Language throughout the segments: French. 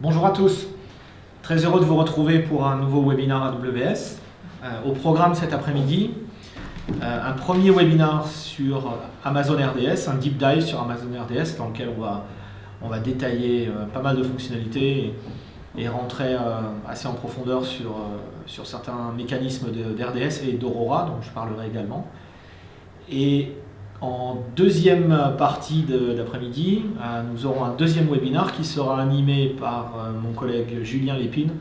Bonjour à tous, très heureux de vous retrouver pour un nouveau webinaire AWS. Au programme cet après-midi, un premier webinaire sur Amazon RDS, un deep dive sur Amazon RDS dans lequel on va détailler pas mal de fonctionnalités et rentrer assez en profondeur sur certains mécanismes d'RDS et d'Aurora, dont je parlerai également. Et en deuxième partie d'après-midi, nous aurons un deuxième webinaire qui sera animé par mon collègue Julien Lépine,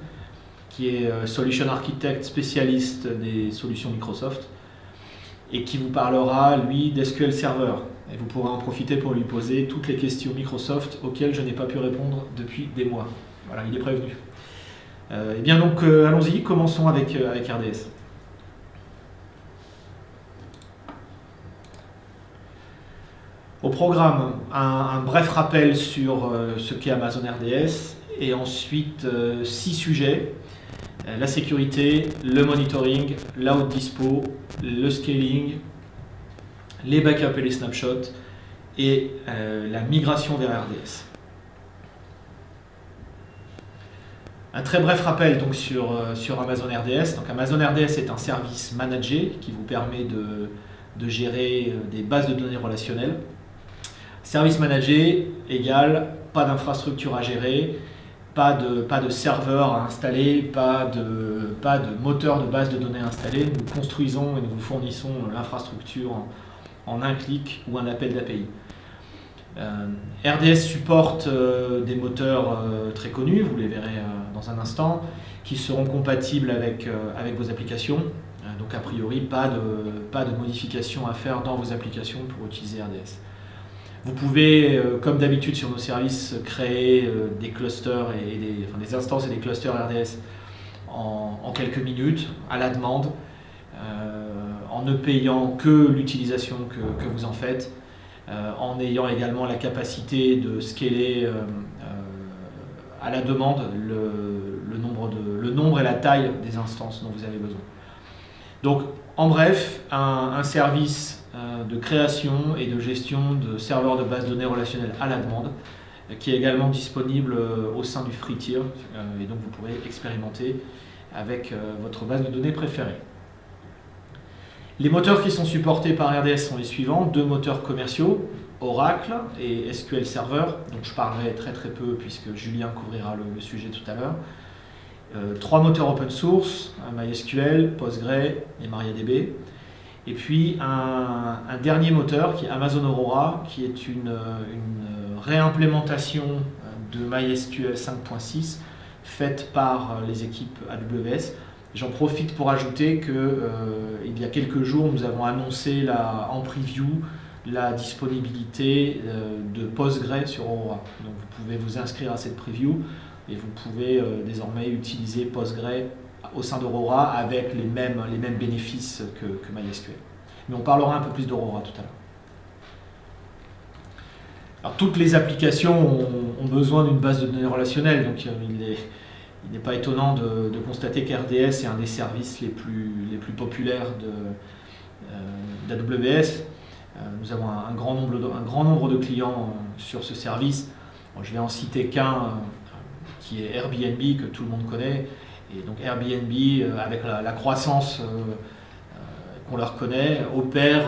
qui est Solution Architect spécialiste des solutions Microsoft, et qui vous parlera, lui, d'SQL Server. Et vous pourrez en profiter pour lui poser toutes les questions Microsoft auxquelles je n'ai pas pu répondre depuis des mois. Voilà, il est prévenu. Et bien donc, allons-y, commençons avec RDS. Au programme, un bref rappel sur ce qu'est Amazon RDS et ensuite 6 sujets. La sécurité, le monitoring, la haute dispo, le scaling, les backups et les snapshots et la migration vers RDS. Un très bref rappel donc, sur Amazon RDS. Donc, Amazon RDS est un service managé qui vous permet de gérer des bases de données relationnelles. Service managé égale pas d'infrastructure à gérer, pas de serveur à installer, pas de moteur de base de données à installer. Nous construisons et nous vous fournissons l'infrastructure en un clic ou un appel d'API. RDS supporte des moteurs très connus, vous les verrez dans un instant, qui seront compatibles avec vos applications. Donc a priori, pas de modifications à faire dans vos applications pour utiliser RDS. Vous pouvez, comme d'habitude sur nos services, créer des clusters et des instances et des clusters RDS en quelques minutes, à la demande, en ne payant que l'utilisation que vous en faites, en ayant également la capacité de scaler à la demande le nombre et la taille des instances dont vous avez besoin. Donc, en bref, un service de création et de gestion de serveurs de base de données relationnelles à la demande, qui est également disponible au sein du free tier, et donc vous pourrez expérimenter avec votre base de données préférée. Les moteurs qui sont supportés par RDS sont les suivants, 2 moteurs commerciaux, Oracle et SQL Server, dont je parlerai très peu puisque Julien couvrira le sujet tout à l'heure. 3 moteurs open source, MySQL, Postgre et MariaDB. Et puis un dernier moteur qui est Amazon Aurora, qui est une réimplémentation de MySQL 5.6 faite par les équipes AWS. J'en profite pour ajouter qu'il y a quelques jours, nous avons annoncé en preview la disponibilité de Postgre sur Aurora. Donc vous pouvez vous inscrire à cette preview et vous pouvez désormais utiliser Postgre au sein d'Aurora avec les mêmes bénéfices que MySQL. Mais on parlera un peu plus d'Aurora tout à l'heure. Alors, toutes les applications ont besoin d'une base de données relationnelle, donc il n'est pas étonnant de constater qu'RDS est un des services les plus populaires d'AWS. Nous avons un grand nombre de clients sur ce service. Bon, je vais en citer qu'un qui est Airbnb, que tout le monde connaît. Et donc Airbnb, avec la croissance qu'on leur connaît, opère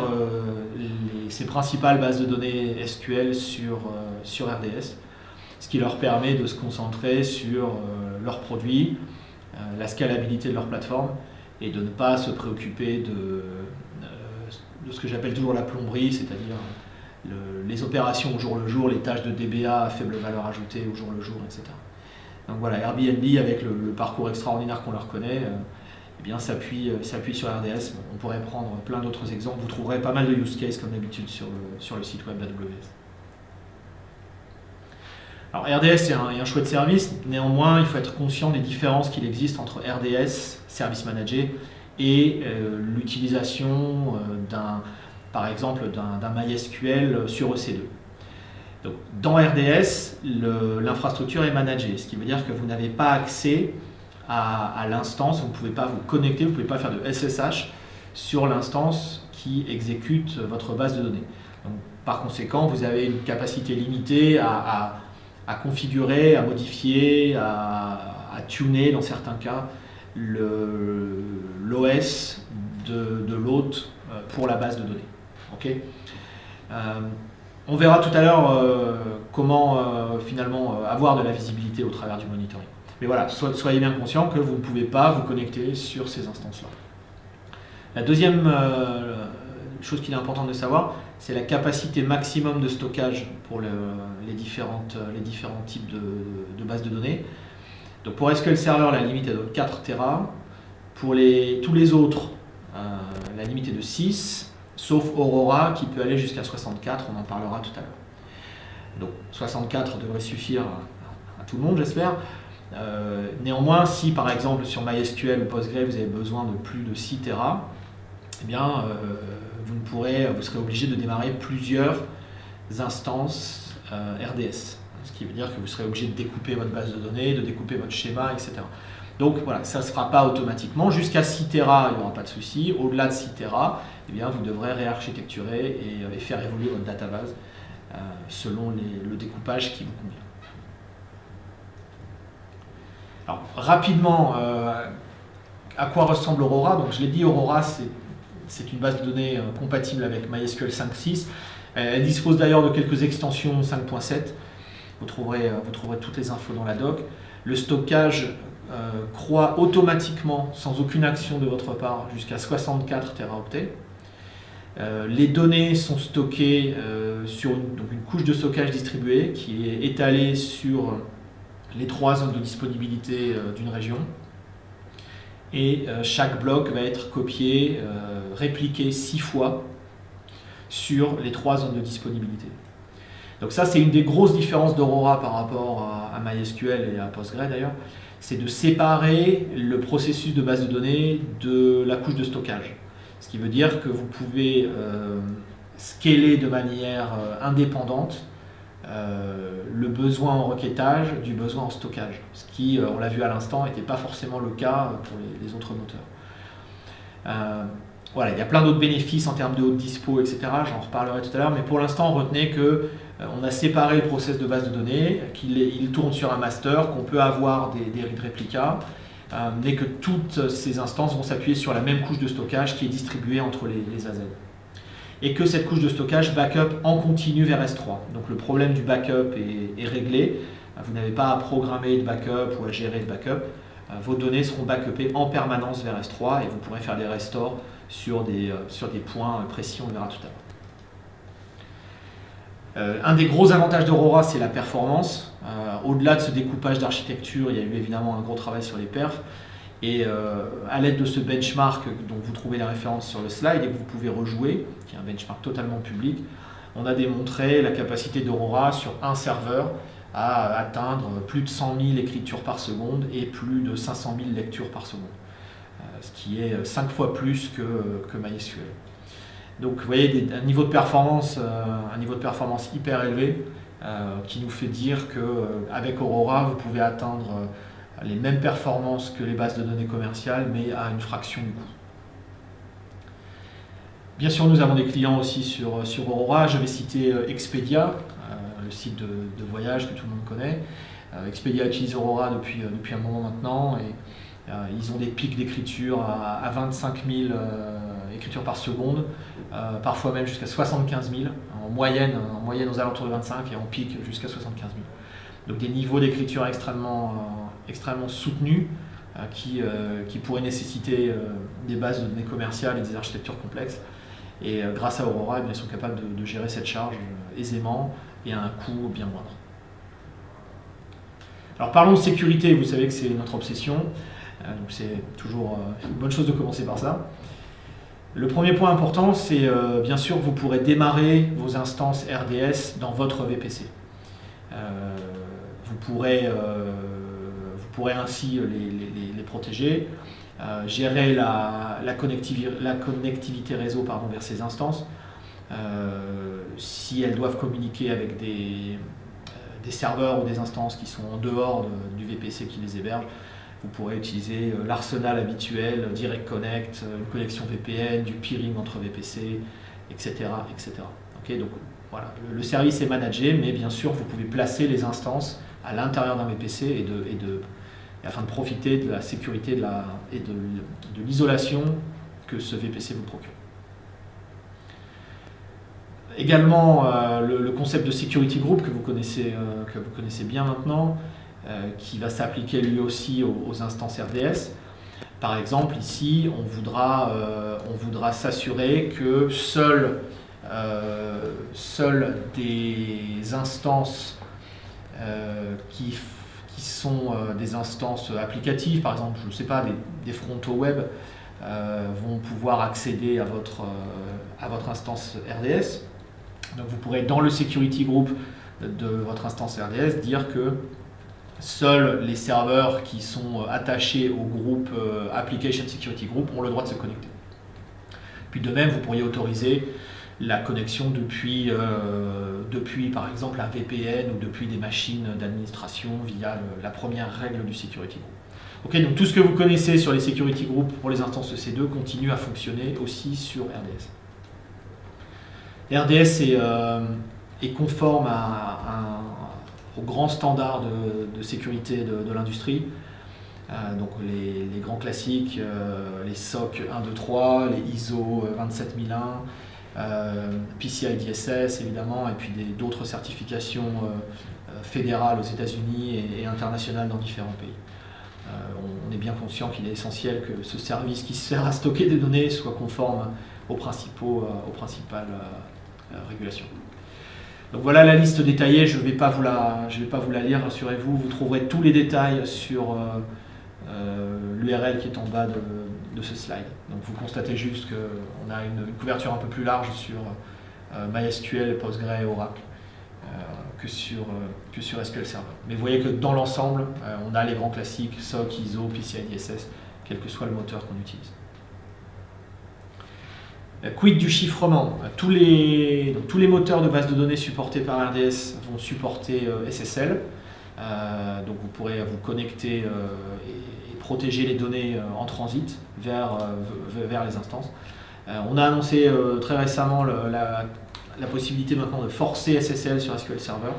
ses principales bases de données SQL sur RDS, ce qui leur permet de se concentrer sur leurs produits, la scalabilité de leur plateforme, et de ne pas se préoccuper de ce que j'appelle toujours la plomberie, c'est-à-dire les opérations au jour le jour, les tâches de DBA à faible valeur ajoutée au jour le jour, etc. Donc voilà, Airbnb, avec le parcours extraordinaire qu'on leur connaît, eh bien, s'appuie sur RDS. On pourrait prendre plein d'autres exemples. Vous trouverez pas mal de use cases comme d'habitude sur le site web d'AWS. Alors RDS est un chouette service, néanmoins il faut être conscient des différences qu'il existe entre RDS, service managé, et l'utilisation par exemple d'un MySQL sur EC2. Donc, dans RDS, l'infrastructure est managée, ce qui veut dire que vous n'avez pas accès à l'instance, vous ne pouvez pas vous connecter, vous ne pouvez pas faire de SSH sur l'instance qui exécute votre base de données. Donc, par conséquent, vous avez une capacité limitée à à configurer, à modifier, à tuner dans certains cas l'OS de l'hôte pour la base de données. Okay, on verra tout à l'heure comment finalement avoir de la visibilité au travers du monitoring. Mais voilà, soyez bien conscient que vous ne pouvez pas vous connecter sur ces instances-là. La deuxième chose qu'il est important de savoir, c'est la capacité maximum de stockage pour les différents types de bases de données. Donc pour SQL Server, la limite est de 4 Tera. Pour tous les autres, la limite est de 6, sauf Aurora qui peut aller jusqu'à 64, on en parlera tout à l'heure. Donc 64 devrait suffire à tout le monde, j'espère. Néanmoins, si par exemple sur MySQL ou Postgre vous avez besoin de plus de 6 Tera, eh bien, vous serez obligé de démarrer plusieurs instances RDS. Ce qui veut dire que vous serez obligé de découper votre base de données, de découper votre schéma, etc. Donc voilà, ça ne se fera pas automatiquement. Jusqu'à 6 Tera, il n'y aura pas de souci. Au-delà de 6 Tera, eh bien, vous devrez réarchitecturer et faire évoluer votre database selon le découpage qui vous convient. Alors, rapidement, à quoi ressemble Aurora? Donc, je l'ai dit, Aurora, c'est une base de données compatible avec MySQL 5.6. Elle dispose d'ailleurs de quelques extensions 5.7. Vous trouverez toutes les infos dans la doc. Le stockage croît automatiquement, sans aucune action de votre part, jusqu'à 64 teraoctets. Les données sont stockées sur une couche de stockage distribuée qui est étalée sur les 3 zones de disponibilité d'une région. Et chaque bloc va être copié, répliqué 6 fois sur les 3 zones de disponibilité. Donc ça, c'est une des grosses différences d'Aurora par rapport à MySQL et à Postgre d'ailleurs, c'est de séparer le processus de base de données de la couche de stockage. Ce qui veut dire que vous pouvez scaler de manière indépendante le besoin en requêtage du besoin en stockage. Ce qui, on l'a vu à l'instant, n'était pas forcément le cas pour les autres moteurs. Voilà, il y a plein d'autres bénéfices en termes de haute dispo, etc. J'en reparlerai tout à l'heure, mais pour l'instant, retenez que on a séparé le process de base de données, qu'il tourne sur un master, qu'on peut avoir des read réplicas, mais que toutes ces instances vont s'appuyer sur la même couche de stockage qui est distribuée entre les AZ. Et que cette couche de stockage backup en continu vers S3. Donc le problème du backup est réglé. Vous n'avez pas à programmer de backup ou à gérer de backup. Vos données seront backupées en permanence vers S3 et vous pourrez faire des restores sur des points précis, on le verra tout à l'heure. Un des gros avantages d'Aurora, c'est la performance. Au-delà de ce découpage d'architecture, il y a eu évidemment un gros travail sur les perfs. Et à l'aide de ce benchmark dont vous trouvez la référence sur le slide et que vous pouvez rejouer, qui est un benchmark totalement public, on a démontré la capacité d'Aurora sur un serveur à atteindre plus de 100 000 écritures par seconde et plus de 500 000 lectures par seconde, ce qui est 5 fois plus que MySQL. Donc vous voyez un niveau de performance hyper élevé qui nous fait dire qu'avec Aurora, vous pouvez atteindre les mêmes performances que les bases de données commerciales, mais à une fraction du coût. Bien sûr, nous avons des clients aussi sur Aurora. Je vais citer Expedia, le site de voyage que tout le monde connaît. Expedia utilise Aurora depuis un moment maintenant et ils ont des pics d'écriture à 25 000 écritures par seconde, parfois même jusqu'à 75 000, en moyenne aux alentours de 25 et en pic jusqu'à 75 000. Donc des niveaux d'écriture extrêmement soutenus qui pourraient nécessiter des bases de données commerciales et des architectures complexes. Et grâce à Aurora, ils sont capables de gérer cette charge aisément et à un coût bien moindre. Alors parlons de sécurité, vous savez que c'est notre obsession, donc c'est toujours une bonne chose de commencer par ça. Le premier point important, c'est bien sûr que vous pourrez démarrer vos instances RDS dans votre VPC. Vous pourrez ainsi les protéger, gérer la connectivité réseau vers ces instances. Si elles doivent communiquer avec des serveurs ou des instances qui sont en dehors du VPC qui les héberge, vous pourrez utiliser l'arsenal habituel, Direct Connect, une connexion VPN, du peering entre VPC, etc. etc. Okay, donc voilà, le service est managé, mais bien sûr, vous pouvez placer les instances à l'intérieur d'un VPC afin de profiter de la sécurité et de l'isolation que ce VPC vous procure. Également, le concept de security group que vous connaissez bien maintenant, qui va s'appliquer lui aussi aux instances RDS. Par exemple, ici, on voudra s'assurer que seules des instances qui sont des instances applicatives, par exemple, je ne sais pas, des frontaux web, vont pouvoir accéder à votre instance RDS. Donc vous pourrez, dans le security group de votre instance RDS, dire que seuls les serveurs qui sont attachés au groupe Application Security Group ont le droit de se connecter. Puis de même, vous pourriez autoriser la connexion depuis par exemple un VPN ou depuis des machines d'administration via la première règle du security group. Ok, donc tout ce que vous connaissez sur les security groups pour les instances EC2 continue à fonctionner aussi sur RDS. RDS est conforme aux grands standards de sécurité de l'industrie. Donc les grands classiques, les SOC 1, 2, 3, les ISO 27001, PCI DSS évidemment, et puis d'autres certifications fédérales aux États-Unis et internationales dans différents pays. On est bien conscient qu'il est essentiel que ce service qui sert à stocker des données soit conforme aux principales régulations. Donc voilà la liste détaillée, je ne vais pas vous la lire, rassurez-vous, vous trouverez tous les détails sur l'URL qui est en bas de ce slide. Donc vous constatez juste qu'on a une couverture un peu plus large sur MySQL, Postgre et Oracle que sur SQL Server. Mais vous voyez que dans l'ensemble, on a les grands classiques, SOC, ISO, PCI DSS, quel que soit le moteur qu'on utilise. Quid du chiffrement? Tous les moteurs de base de données supportés par RDS vont supporter SSL. Donc vous pourrez vous connecter et protéger les données en transit vers les instances. On a annoncé très récemment la possibilité maintenant de forcer SSL sur SQL Server.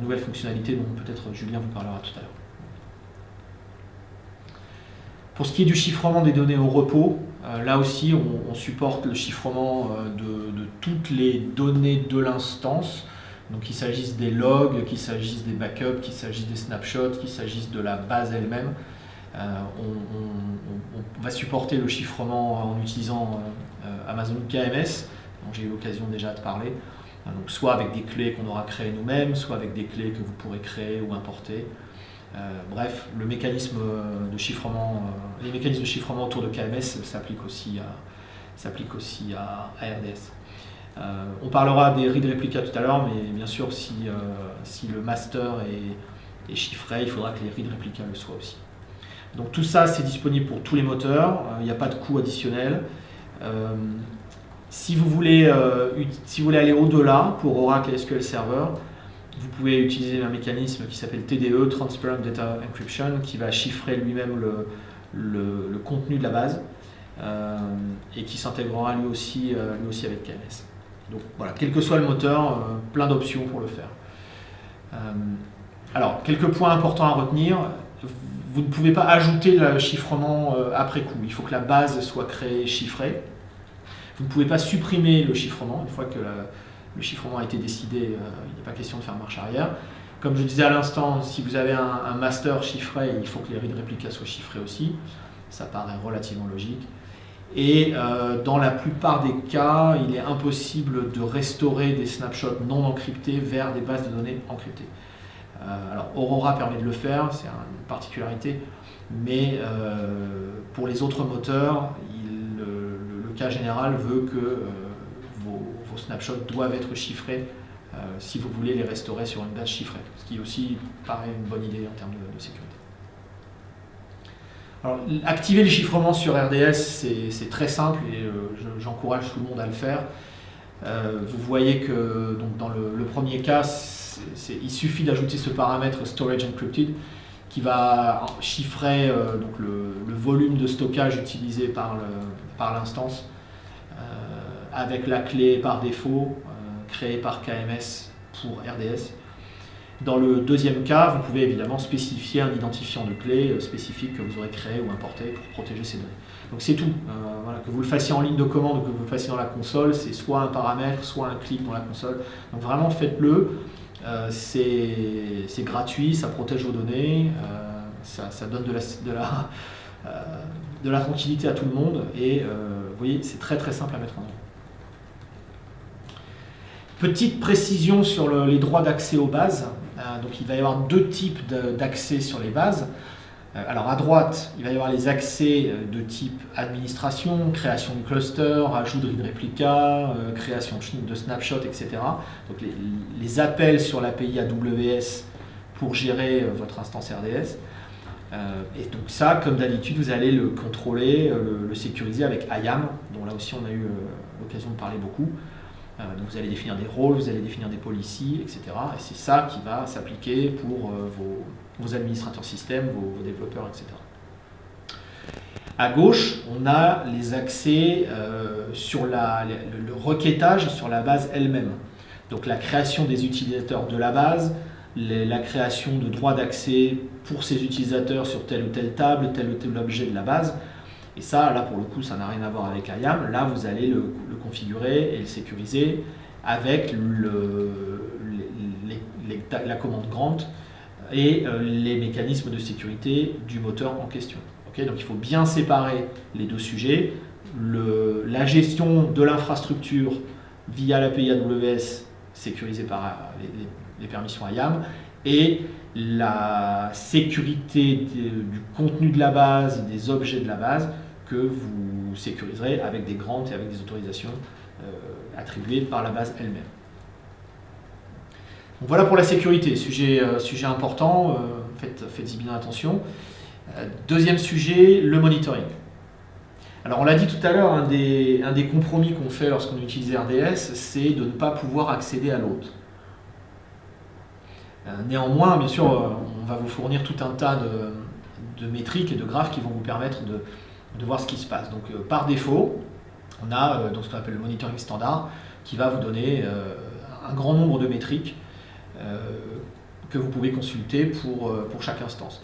Nouvelle fonctionnalité dont peut-être Julien vous parlera tout à l'heure. Pour ce qui est du chiffrement des données au repos, là aussi on supporte le chiffrement de toutes les données de l'instance. Donc qu'il s'agisse des logs, qu'il s'agisse des backups, qu'il s'agisse des snapshots, qu'il s'agisse de la base elle-même. On va supporter le chiffrement en utilisant Amazon KMS, dont j'ai eu l'occasion déjà de parler. Donc soit avec des clés qu'on aura créées nous-mêmes, soit avec des clés que vous pourrez créer ou importer. Bref, les mécanismes de chiffrement autour de KMS s'appliquent aussi à RDS. On parlera des read replicas tout à l'heure, mais bien sûr, si le master est chiffré, il faudra que les read replicas le soient aussi. Donc tout ça, c'est disponible pour tous les moteurs, il n'y a pas de coût additionnel. Si vous voulez aller au-delà pour Oracle et SQL Server, vous pouvez utiliser un mécanisme qui s'appelle TDE, Transparent Data Encryption, qui va chiffrer lui-même le contenu de la base et qui s'intégrera lui aussi avec KMS. Donc voilà, quel que soit le moteur, plein d'options pour le faire. Alors, quelques points importants à retenir. Vous ne pouvez pas ajouter le chiffrement après coup. Il faut que la base soit créée chiffrée. Vous ne pouvez pas supprimer le chiffrement. Une fois que le chiffrement a été décidé, il n'est pas question de faire marche arrière. Comme je disais à l'instant, si vous avez un master chiffré, il faut que les read replicas soient chiffrés aussi. Ça paraît relativement logique. Et dans la plupart des cas, il est impossible de restaurer des snapshots non encryptés vers des bases de données encryptées. Alors Aurora permet de le faire, c'est une particularité, mais pour les autres moteurs, le cas général veut que vos snapshots doivent être chiffrés si vous voulez les restaurer sur une base chiffrée, ce qui aussi paraît une bonne idée en termes de sécurité. Alors, activer le chiffrement sur RDS, c'est très simple et j'encourage tout le monde à le faire. Vous voyez que donc, dans le premier cas, il suffit d'ajouter ce paramètre Storage Encrypted qui va chiffrer donc le volume de stockage utilisé par l'instance avec la clé par défaut créé par KMS pour RDS. Dans le deuxième cas, vous pouvez évidemment spécifier un identifiant de clé spécifique que vous aurez créé ou importé pour protéger ces données. Donc c'est tout. Voilà, que vous le fassiez en ligne de commande ou que vous le fassiez dans la console, c'est soit un paramètre, soit un clic dans la console. Donc vraiment faites-le. C'est gratuit, ça protège vos données, ça donne de la tranquillité à tout le monde et vous voyez, c'est très très simple à mettre en œuvre. Petite précision sur les droits d'accès aux bases. Donc il va y avoir deux types d'accès sur les bases. Alors à droite, il va y avoir les accès de type administration, création de cluster, ajout de read replica, création de snapshot, etc. Donc les appels sur l'API AWS pour gérer votre instance RDS. Et donc ça, comme d'habitude, vous allez le contrôler, le sécuriser avec IAM, dont là aussi on a eu l'occasion de parler beaucoup. Donc vous allez définir des rôles, vous allez définir des policies, etc. Et c'est ça qui va s'appliquer pour vos administrateurs système, vos développeurs, etc. À gauche, on a les accès sur le requêtage sur la base elle-même. Donc la création des utilisateurs de la base, la création de droits d'accès pour ces utilisateurs sur telle ou telle table, tel ou tel objet de la base. Et ça, là pour le coup, ça n'a rien à voir avec IAM. Là, vous allez le configurer et le sécuriser avec la commande grant et les mécanismes de sécurité du moteur en question. Okay, donc il faut bien séparer les deux sujets. La gestion de l'infrastructure via l'API AWS sécurisée par les permissions IAM et la sécurité du contenu de la base, des objets de la base que vous sécuriserez avec des grants et avec des autorisations attribuées par la base elle-même. Donc voilà pour la sécurité, sujet important, faites-y bien attention. Deuxième sujet, le monitoring. Alors on l'a dit tout à l'heure, un des compromis qu'on fait lorsqu'on utilise RDS, c'est de ne pas pouvoir accéder à l'autre. Néanmoins, bien sûr, on va vous fournir tout un tas de métriques et de graphes qui vont vous permettre de voir ce qui se passe. Donc par défaut, on a ce qu'on appelle le monitoring standard qui va vous donner un grand nombre de métriques que vous pouvez consulter pour chaque instance.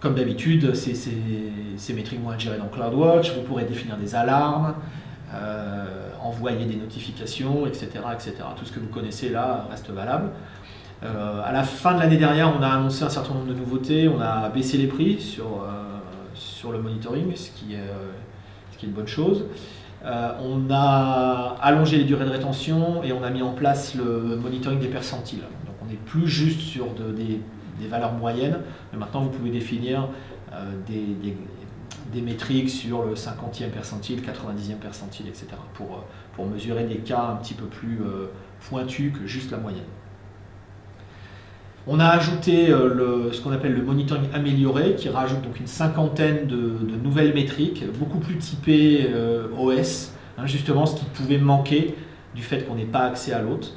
Comme d'habitude, ces métriques vont être gérées dans CloudWatch, vous pourrez définir des alarmes, envoyer des notifications, etc., etc. Tout ce que vous connaissez là reste valable. À la fin de l'année dernière, on a annoncé un certain nombre de nouveautés, on a baissé les prix sur le monitoring, ce qui est une bonne chose. On a allongé les durées de rétention et on a mis en place le monitoring des percentiles. Donc on n'est plus juste sur des valeurs moyennes, mais maintenant vous pouvez définir des métriques sur le 50e percentile, 90e percentile, etc. pour mesurer des cas un petit peu plus pointus que juste la moyenne. On a ajouté ce qu'on appelle le monitoring amélioré, qui rajoute donc une cinquantaine de nouvelles métriques, beaucoup plus typées OS, justement ce qui pouvait manquer du fait qu'on n'ait pas accès à l'autre.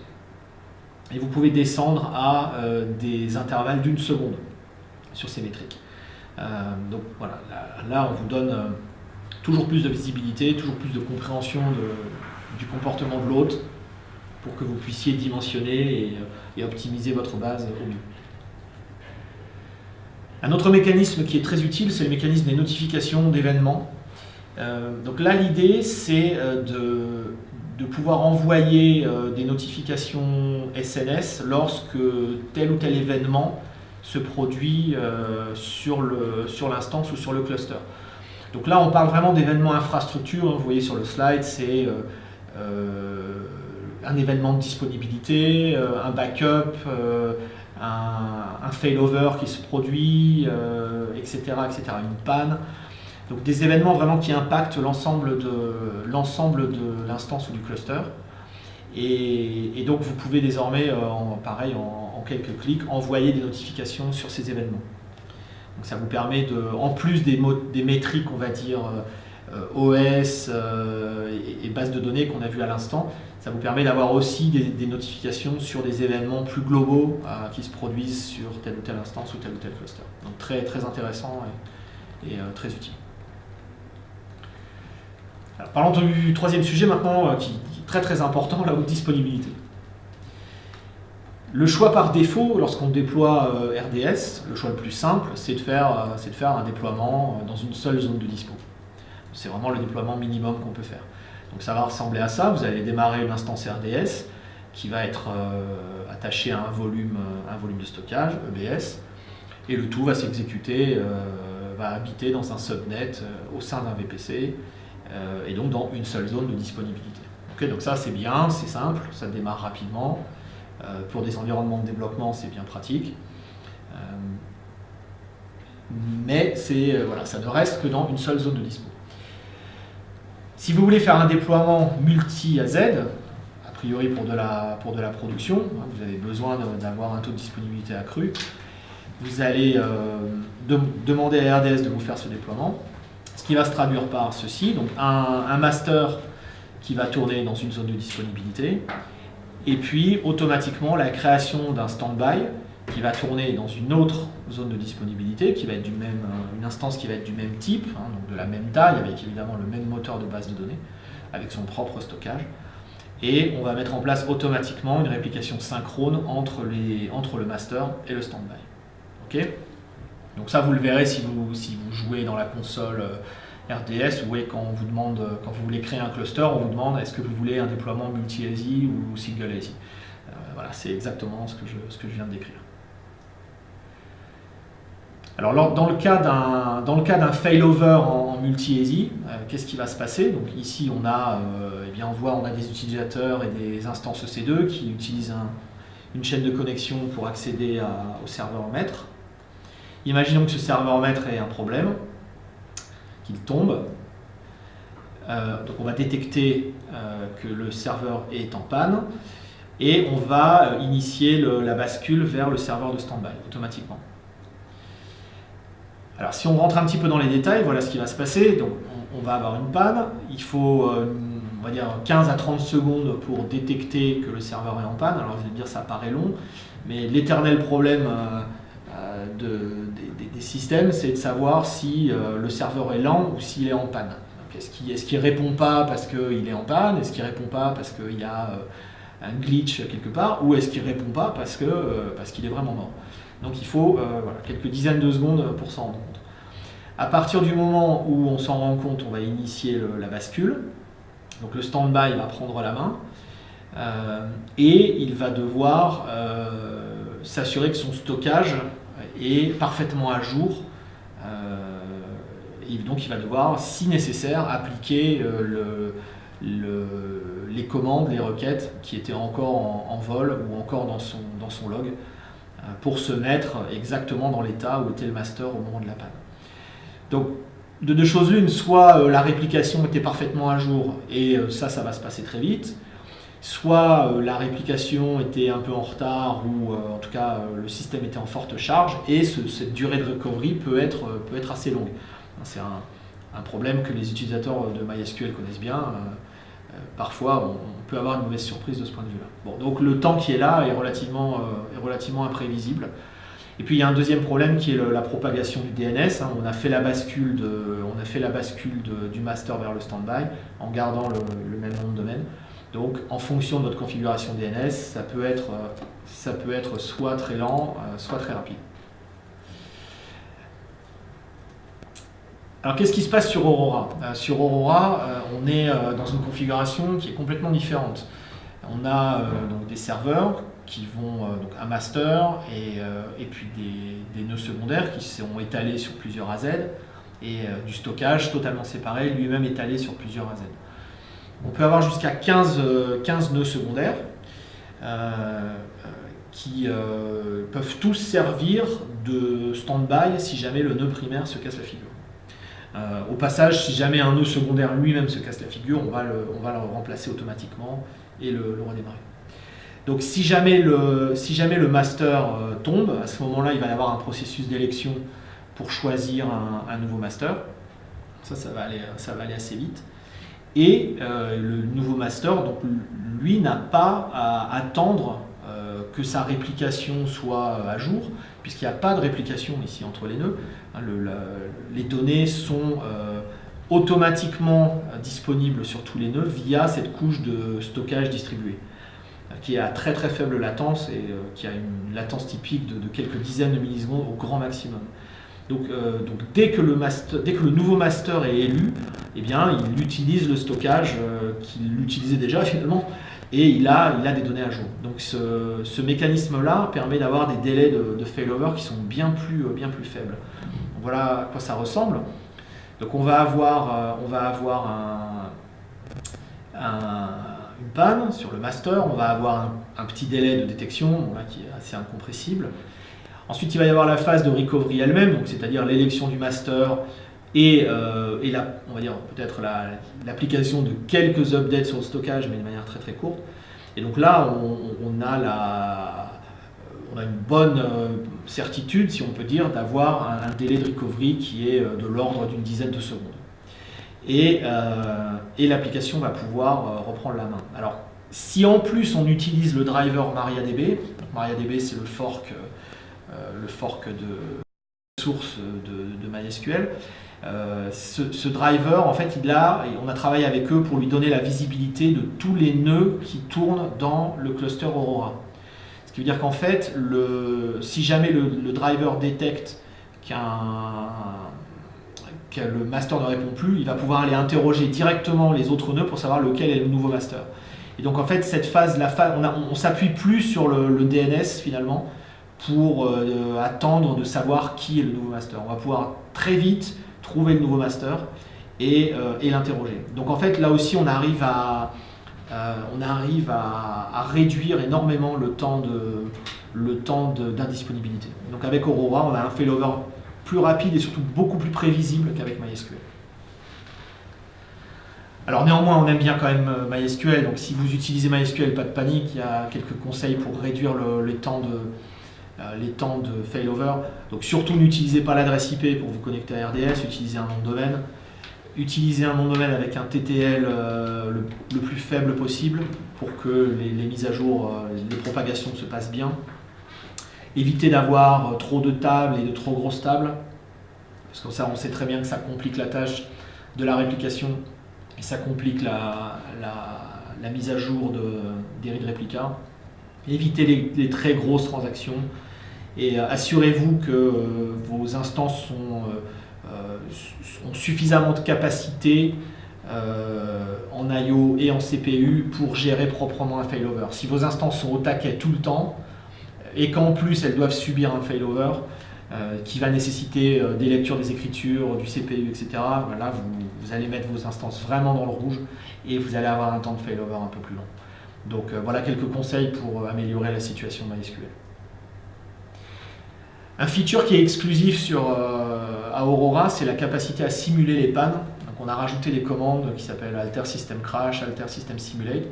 Et vous pouvez descendre à des intervalles d'1 seconde sur ces métriques. Donc voilà, là on vous donne toujours plus de visibilité, toujours plus de compréhension du comportement de l'autre, pour que vous puissiez dimensionner et optimiser votre base au mieux. Un autre mécanisme qui est très utile, c'est le mécanisme des notifications d'événements. Donc là, l'idée, c'est de pouvoir envoyer des notifications SNS lorsque tel ou tel événement se produit sur l'instance ou sur le cluster. Donc là, on parle vraiment d'événements infrastructure. Vous voyez sur le slide, c'est un événement de disponibilité, un backup, un failover qui se produit, etc., etc., une panne. Donc des événements vraiment qui impactent l'ensemble de l'instance ou du cluster. Et donc vous pouvez désormais, pareil, en quelques clics, envoyer des notifications sur ces événements. Donc ça vous permet, en plus des métriques, on va dire, OS et bases de données qu'on a vues à l'instant, ça vous permet d'avoir aussi des notifications sur des événements plus globaux qui se produisent sur telle ou telle instance ou tel cluster. Donc très, très intéressant et très utile. Alors, parlons du troisième sujet maintenant, qui est très très important, la haute disponibilité. Le choix par défaut, lorsqu'on déploie RDS, le choix le plus simple, c'est de faire un déploiement dans une seule zone de dispo. C'est vraiment le déploiement minimum qu'on peut faire. Donc ça va ressembler à ça. Vous allez démarrer une instance RDS qui va être attachée à un volume de stockage, EBS, et le tout va s'exécuter, va habiter dans un subnet au sein d'un VPC, et donc dans une seule zone de disponibilité. Okay, donc ça c'est bien, c'est simple, ça démarre rapidement. Pour des environnements de développement, c'est bien pratique. Mais voilà, ça ne reste que dans une seule zone de dispo. Si vous voulez faire un déploiement multi à Z, a priori pour de la production, vous avez besoin d'avoir un taux de disponibilité accru, vous allez demander à RDS de vous faire ce déploiement, ce qui va se traduire par ceci, donc un master qui va tourner dans une zone de disponibilité, et puis automatiquement la création d'un standby qui va tourner dans une autre zone de disponibilité, qui va être une instance qui va être du même type, donc de la même taille, avec évidemment le même moteur de base de données, avec son propre stockage. Et on va mettre en place automatiquement une réplication synchrone entre le master et le standby. Okay, donc ça, vous le verrez si vous jouez dans la console RDS, vous voyez quand vous voulez créer un cluster, on vous demande est-ce que vous voulez un déploiement multi-ASI ou single ASI. Voilà, c'est exactement ce que je viens de décrire. Alors dans le cas d'un failover en multi-ASI, qu'est-ce qui va se passer? Donc ici on a, on a des utilisateurs et des instances EC2 qui utilisent une chaîne de connexion pour accéder au serveur maître. Imaginons que ce serveur maître ait un problème, qu'il tombe. Donc on va détecter que le serveur est en panne et on va initier la bascule vers le serveur de standby automatiquement. Alors si on rentre un petit peu dans les détails, voilà ce qui va se passer. Donc on va avoir une panne, il faut on va dire 15 à 30 secondes pour détecter que le serveur est en panne. Alors vous allez me dire ça paraît long, mais l'éternel problème des systèmes, c'est de savoir si le serveur est lent ou s'il est en panne. Est-ce qu'il ne répond pas parce qu'il est en panne? Est-ce qu'il ne répond pas parce qu'il y a un glitch quelque part? Ou est-ce qu'il ne répond pas parce qu'il est vraiment mort? Donc il faut quelques dizaines de secondes pour s'en rendre compte. À partir du moment où on s'en rend compte, on va initier la bascule. Donc le standby va prendre la main et il va devoir s'assurer que son stockage est parfaitement à jour. Et donc il va devoir, si nécessaire, appliquer les commandes, les requêtes qui étaient encore en vol ou encore dans son log pour se mettre exactement dans l'état où était le master au moment de la panne. Donc de deux choses l'une, soit la réplication était parfaitement à jour et ça va se passer très vite, soit la réplication était un peu en retard ou en tout cas le système était en forte charge et cette durée de recovery peut être assez longue. C'est un problème que les utilisateurs de MySQL connaissent bien. Parfois, on peut avoir une mauvaise surprise de ce point de vue-là. Bon, donc le temps qui est là est relativement imprévisible. Et puis il y a un deuxième problème qui est la propagation du DNS. On a fait la bascule du master vers le standby en gardant le même nom de domaine. Donc en fonction de votre configuration DNS, ça peut être soit très lent, soit très rapide. Alors qu'est-ce qui se passe sur Aurora? Sur Aurora, on est dans une configuration qui est complètement différente. On a donc des serveurs qui vont un master et puis des nœuds secondaires qui sont étalés sur plusieurs AZ et du stockage totalement séparé, lui-même étalé sur plusieurs AZ. On peut avoir jusqu'à 15 nœuds secondaires qui peuvent tous servir de stand-by si jamais le nœud primaire se casse la figure. Au passage, si jamais un nœud secondaire lui-même se casse la figure, on va le remplacer automatiquement et le redémarrer. Donc si jamais le master tombe, à ce moment-là, il va y avoir un processus d'élection pour choisir un nouveau master. Ça va aller assez vite. Et le nouveau master, donc, lui, n'a pas à attendre que sa réplication soit à jour, puisqu'il n'y a pas de réplication ici entre les nœuds. Les données sont automatiquement disponibles sur tous les nœuds via cette couche de stockage distribué. qui est à très très faible latence et qui a une latence typique de quelques dizaines de millisecondes au grand maximum. Donc dès que le nouveau master est élu, eh bien, il utilise le stockage qu'il utilisait déjà finalement, et il a des données à jour. Donc ce mécanisme-là permet d'avoir des délais de failover qui sont bien plus faibles. Donc, voilà à quoi ça ressemble. Donc on va avoir une panne sur le master, on va avoir un petit délai de détection là, qui est assez incompressible. Ensuite, il va y avoir la phase de recovery elle-même, c'est-à-dire l'élection du master et on va dire peut-être l'application de quelques updates sur le stockage, mais de manière très très courte. Et donc là, on a une bonne certitude, si on peut dire, d'avoir un délai de recovery qui est de l'ordre d'une dizaine de secondes. Et l'application va pouvoir reprendre la main. Alors, si en plus on utilise le driver MariaDB, MariaDB c'est le fork de source de MySQL, ce driver, en fait, on a travaillé avec eux pour lui donner la visibilité de tous les nœuds qui tournent dans le cluster Aurora. Ce qui veut dire qu'en fait, si jamais le driver détecte que le master ne répond plus, il va pouvoir aller interroger directement les autres nœuds pour savoir lequel est le nouveau master. Et donc en fait, cette phase, on s'appuie plus sur le DNS finalement pour attendre de savoir qui est le nouveau master. On va pouvoir très vite trouver le nouveau master et l'interroger. Donc en fait, là aussi, on arrive à réduire énormément le temps d'indisponibilité. Donc avec Aurora, on a un failover plus rapide et surtout beaucoup plus prévisible qu'avec MySQL. Alors néanmoins, on aime bien quand même MySQL, donc si vous utilisez MySQL, pas de panique, il y a quelques conseils pour réduire les temps de failover. Donc surtout, n'utilisez pas l'adresse IP pour vous connecter à RDS, utilisez un nom de domaine. Utilisez un nom de domaine avec un TTL le plus faible possible pour que les mises à jour, les propagations se passent bien. Évitez d'avoir trop de tables et de trop grosses tables, parce que ça, on sait très bien que ça complique la tâche de la réplication et ça complique la mise à jour des read réplica. Évitez les très grosses transactions et assurez-vous que vos instances ont suffisamment de capacité en I/O et en CPU pour gérer proprement un failover. Si vos instances sont au taquet tout le temps et qu'en plus elles doivent subir un failover qui va nécessiter des lectures, des écritures, du CPU, etc., là vous allez mettre vos instances vraiment dans le rouge et vous allez avoir un temps de failover un peu plus long. Donc voilà quelques conseils pour améliorer la situation de MySQL. Un feature qui est exclusif à Aurora, c'est la capacité à simuler les pannes. Donc on a rajouté des commandes qui s'appellent Alter System Crash, Alter System Simulate,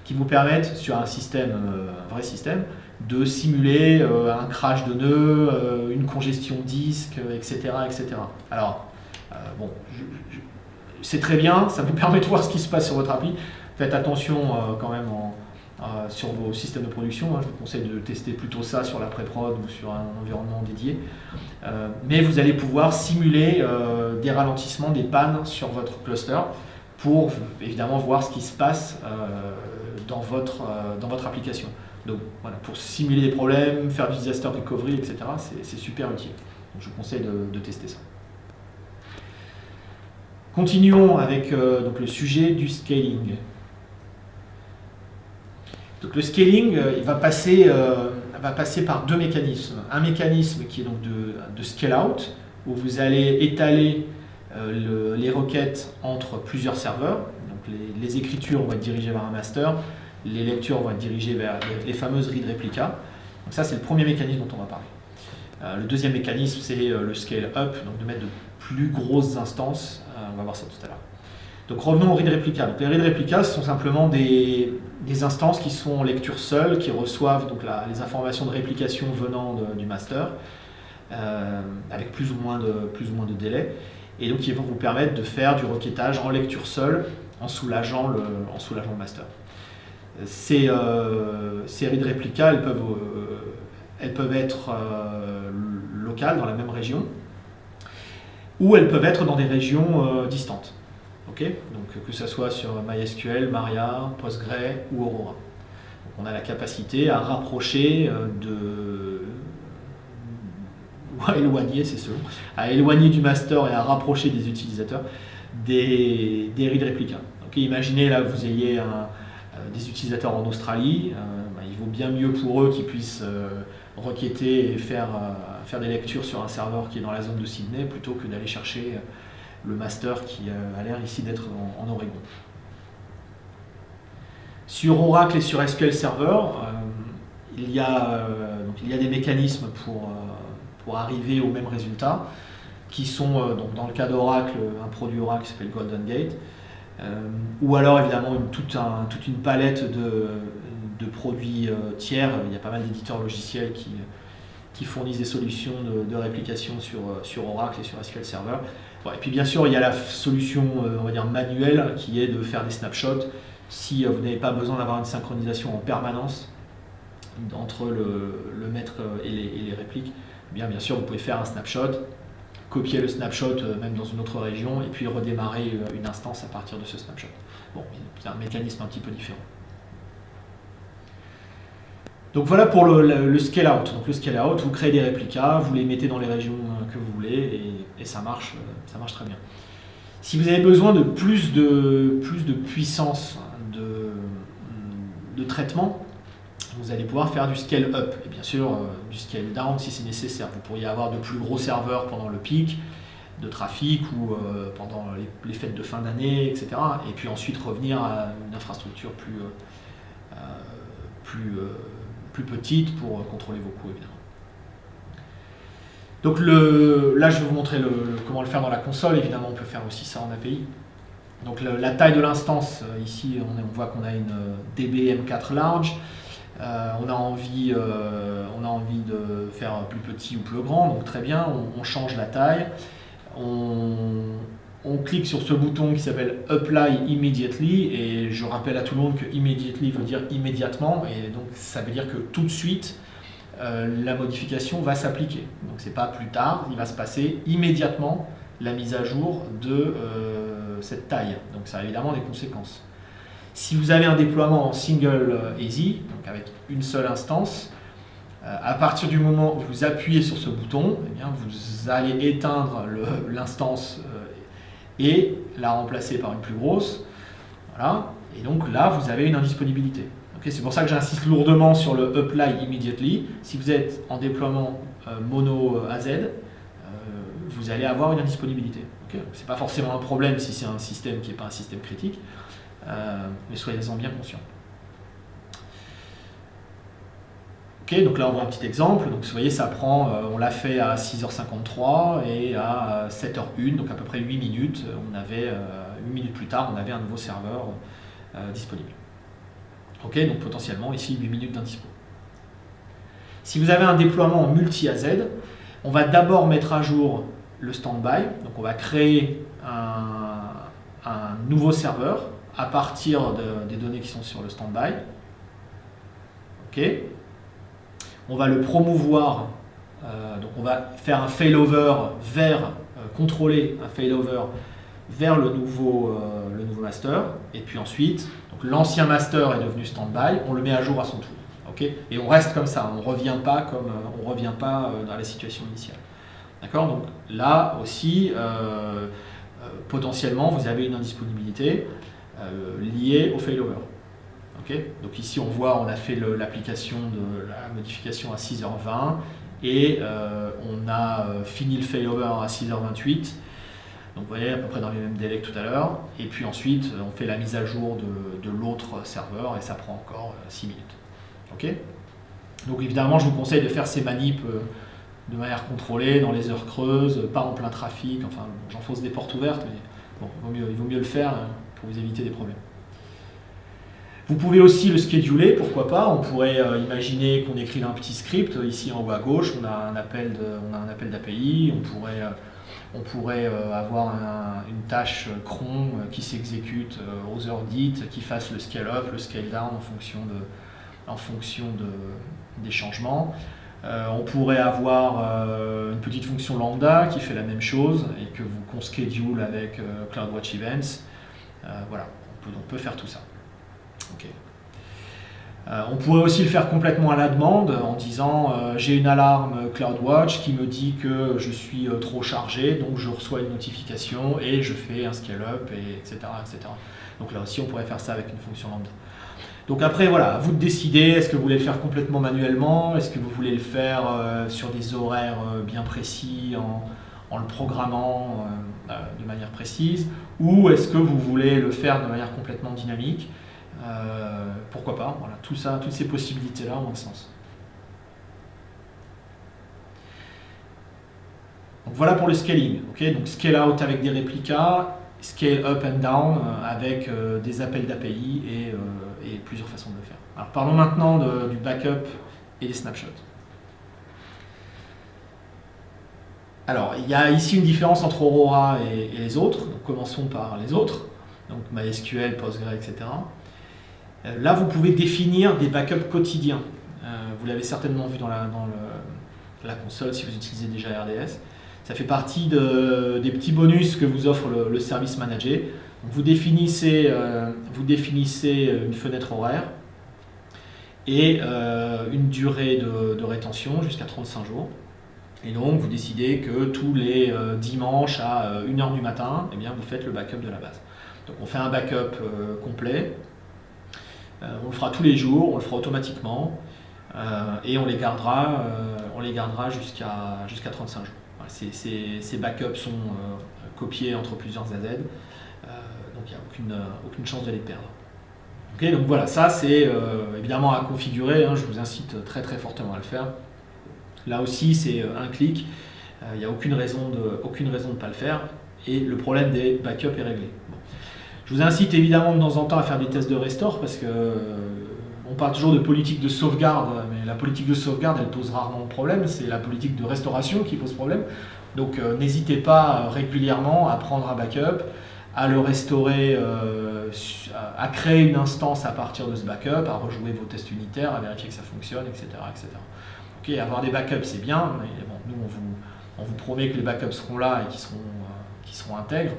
qui vous permettent, sur un vrai système, de simuler un crash de nœud, une congestion disque, etc. etc. Alors, bon, c'est très bien, ça vous permet de voir ce qui se passe sur votre appli. Faites attention quand même sur vos systèmes de production. Je vous conseille de tester plutôt ça sur la pré-prod ou sur un environnement dédié. Mais vous allez pouvoir simuler des ralentissements, des pannes sur votre cluster pour évidemment voir ce qui se passe dans votre application. Donc voilà, pour simuler des problèmes, faire du disaster recovery, etc., c'est super utile. Donc, je vous conseille de tester ça. Continuons avec donc le sujet du scaling. Donc le scaling, il va passer par deux mécanismes. Un mécanisme qui est donc de scale out, où vous allez étaler les requêtes entre plusieurs serveurs. Donc les écritures vont être dirigées vers un master, les lectures vont être dirigées vers les fameuses read replica. Donc ça, c'est le premier mécanisme dont on va parler. Le deuxième mécanisme, c'est le scale up, donc de mettre de plus grosses instances. On va voir ça tout à l'heure. Donc revenons aux read replica. Donc les read replica, ce sont simplement des instances qui sont en lecture seule, qui reçoivent donc les informations de réplication venant du master, avec plus ou moins de délai, et donc qui vont vous permettre de faire du requêtage en lecture seule, en soulageant le master. Ces read replica, elles peuvent être locales dans la même région, ou elles peuvent être dans des régions distantes. Okay, donc que ce soit sur MySQL, Maria, Postgre ou Aurora. Donc on a la capacité à rapprocher ou à éloigner, c'est selon, à éloigner du master et à rapprocher des utilisateurs des read réplicas. Donc imaginez là que vous ayez des utilisateurs en Australie, il vaut bien mieux pour eux qu'ils puissent requêter et faire des lectures sur un serveur qui est dans la zone de Sydney plutôt que d'aller chercher le master qui a l'air ici d'être en Oregon. Sur Oracle et sur SQL Server, il y a des mécanismes pour arriver au même résultat, qui sont, donc dans le cas d'Oracle, un produit Oracle qui s'appelle Golden Gate, ou alors évidemment toute une palette de produits tiers. Il y a pas mal d'éditeurs logiciels qui fournissent des solutions de réplication sur Oracle et sur SQL Server. Bon, et puis bien sûr, il y a la solution on va dire manuelle qui est de faire des snapshots si vous n'avez pas besoin d'avoir une synchronisation en permanence entre le maître et les répliques. Bien sûr, vous pouvez faire un snapshot, copier le snapshot même dans une autre région et puis redémarrer une instance à partir de ce snapshot. Bon, c'est un mécanisme un petit peu différent. Donc voilà pour le scale-out. Donc le scale-out, vous créez des réplicas, vous les mettez dans les régions que vous voulez et ça marche très bien. Si vous avez besoin de plus de puissance de traitement, vous allez pouvoir faire du scale-up et bien sûr du scale-down si c'est nécessaire. Vous pourriez avoir de plus gros serveurs pendant le pic de trafic ou pendant les fêtes de fin d'année, etc. Et puis ensuite revenir à une infrastructure plus petite pour contrôler vos coûts, évidemment. Donc là, je vais vous montrer comment le faire dans la console. Évidemment, on peut faire aussi ça en API. Donc la taille de l'instance, ici, on voit qu'on a une DB M4 large. On a envie de faire plus petit ou plus grand, donc très bien, on change la taille. On clique sur ce bouton qui s'appelle Apply Immediately, et je rappelle à tout le monde que Immediately veut dire immédiatement, et donc ça veut dire que tout de suite, la modification va s'appliquer. Donc c'est pas plus tard, il va se passer immédiatement la mise à jour de cette taille. Donc ça a évidemment des conséquences. Si vous avez un déploiement en single easy, donc avec une seule instance, à partir du moment où vous appuyez sur ce bouton, eh bien, vous allez éteindre l'instance et la remplacer par une plus grosse. Voilà. Et donc là, vous avez une indisponibilité. Okay, c'est pour ça que j'insiste lourdement sur le Apply Immediately. Si vous êtes en déploiement mono AZ, vous allez avoir une indisponibilité. Okay, ce n'est pas forcément un problème si c'est un système qui n'est pas un système critique, mais soyez-en bien conscients. Okay, donc là on voit un petit exemple. Donc vous voyez, ça prend, on l'a fait à 6h53 et à 7h01, donc à peu près 8 minutes. 8 minutes plus tard, on avait un nouveau serveur disponible. Ok, donc potentiellement ici 8 minutes d'indispo. Si vous avez un déploiement en multi-AZ, on va d'abord mettre à jour le standby. Donc on va créer un nouveau serveur à partir des données qui sont sur le standby. Ok. On va le promouvoir, donc on va faire un failover contrôler un failover vers le nouveau master, et puis ensuite, l'ancien master est devenu standby, on le met à jour à son tour. Okay, et on reste comme ça, on ne revient pas dans la situation initiale. D'accord, donc là aussi, potentiellement, vous avez une indisponibilité liée au failover. Okay, donc ici, on voit, on a fait l'application de la modification à 6h20 et on a fini le failover à 6h28. Donc vous voyez, à peu près dans les mêmes délais que tout à l'heure. Et puis ensuite, on fait la mise à jour de l'autre serveur et ça prend encore 6 minutes. Okay, donc évidemment, je vous conseille de faire ces manips de manière contrôlée, dans les heures creuses, pas en plein trafic. Enfin, j'enfonce des portes ouvertes, mais bon, il vaut mieux le faire pour vous éviter des problèmes. Vous pouvez aussi le scheduler, pourquoi pas. On pourrait imaginer qu'on écrive un petit script. Ici en haut à gauche, on a un appel d'API. On pourrait avoir une tâche cron qui s'exécute aux heures dites, qui fasse le scale-up, le scale-down en fonction des changements. On pourrait avoir une petite fonction lambda qui fait la même chose et qu'on schedule avec CloudWatch Events. Voilà, on peut faire tout ça. Okay. On pourrait aussi le faire complètement à la demande en disant j'ai une alarme CloudWatch qui me dit que je suis trop chargé, donc je reçois une notification et je fais un scale-up, etc., etc. Donc là aussi on pourrait faire ça avec une fonction lambda. Donc après voilà, à vous de décider, est-ce que vous voulez le faire complètement manuellement, est-ce que vous voulez le faire sur des horaires bien précis en le programmant de manière précise, ou est-ce que vous voulez le faire de manière complètement dynamique. Pourquoi pas, voilà, tout ça, toutes ces possibilités-là ont un sens. Donc voilà pour le scaling, okay, donc scale out avec des réplicas, scale up and down avec des appels d'API et plusieurs façons de le faire. Alors parlons maintenant du backup et des snapshots. Alors il y a ici une différence entre Aurora et les autres, donc commençons par les autres, donc MySQL, Postgre, etc. Là, vous pouvez définir des backups quotidiens. Vous l'avez certainement vu dans la console si vous utilisez déjà RDS. Ça fait partie des petits bonus que vous offre le service manager. Donc, vous définissez une fenêtre horaire et une durée de rétention jusqu'à 35 jours. Et donc, vous décidez que tous les dimanches à 1h du matin, eh bien, vous faites le backup de la base. Donc, on fait un backup complet. On le fera tous les jours, on le fera automatiquement et on les gardera jusqu'à 35 jours. Voilà, ces backups sont copiés entre plusieurs AZ, donc il n'y a aucune chance de les perdre. Okay, donc voilà, ça c'est évidemment à configurer, hein, je vous incite très très fortement à le faire. Là aussi c'est un clic, il n'y a aucune raison de ne pas le faire et le problème des backups est réglé. Bon. Je vous incite évidemment de temps en temps à faire des tests de restore parce que on parle toujours de politique de sauvegarde, mais la politique de sauvegarde elle pose rarement de problème, c'est la politique de restauration qui pose problème. Donc n'hésitez pas régulièrement à prendre un backup, à le restaurer, à créer une instance à partir de ce backup, à rejouer vos tests unitaires, à vérifier que ça fonctionne, etc. etc. Okay, avoir des backups c'est bien, mais bon, nous on vous promet que les backups seront là et qui seront intègres.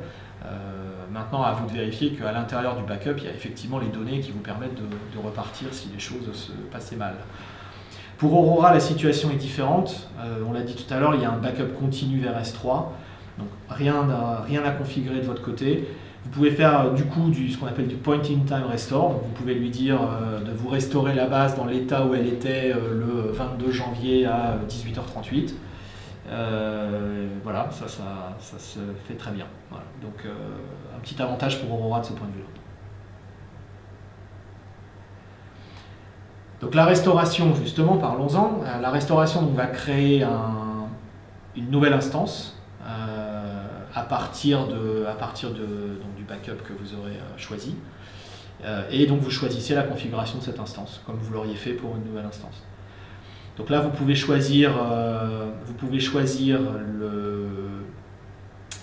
Maintenant, à vous de vérifier qu'à l'intérieur du backup, il y a effectivement les données qui vous permettent de repartir si les choses se passaient mal. Pour Aurora, la situation est différente. On l'a dit tout à l'heure, il y a un backup continu vers S3. Donc rien à configurer de votre côté. Vous pouvez faire du coup ce qu'on appelle du point-in-time restore. Donc, vous pouvez lui dire de vous restaurer la base dans l'état où elle était le 22 janvier à 18h38. Voilà, ça se fait très bien. Voilà. Donc un petit avantage pour Aurora de ce point de vue-là. Donc la restauration, justement, parlons-en. La restauration donc, va créer une nouvelle instance à partir donc, du backup que vous aurez choisi. Et donc vous choisissez la configuration de cette instance, comme vous l'auriez fait pour une nouvelle instance. Donc là, vous pouvez choisir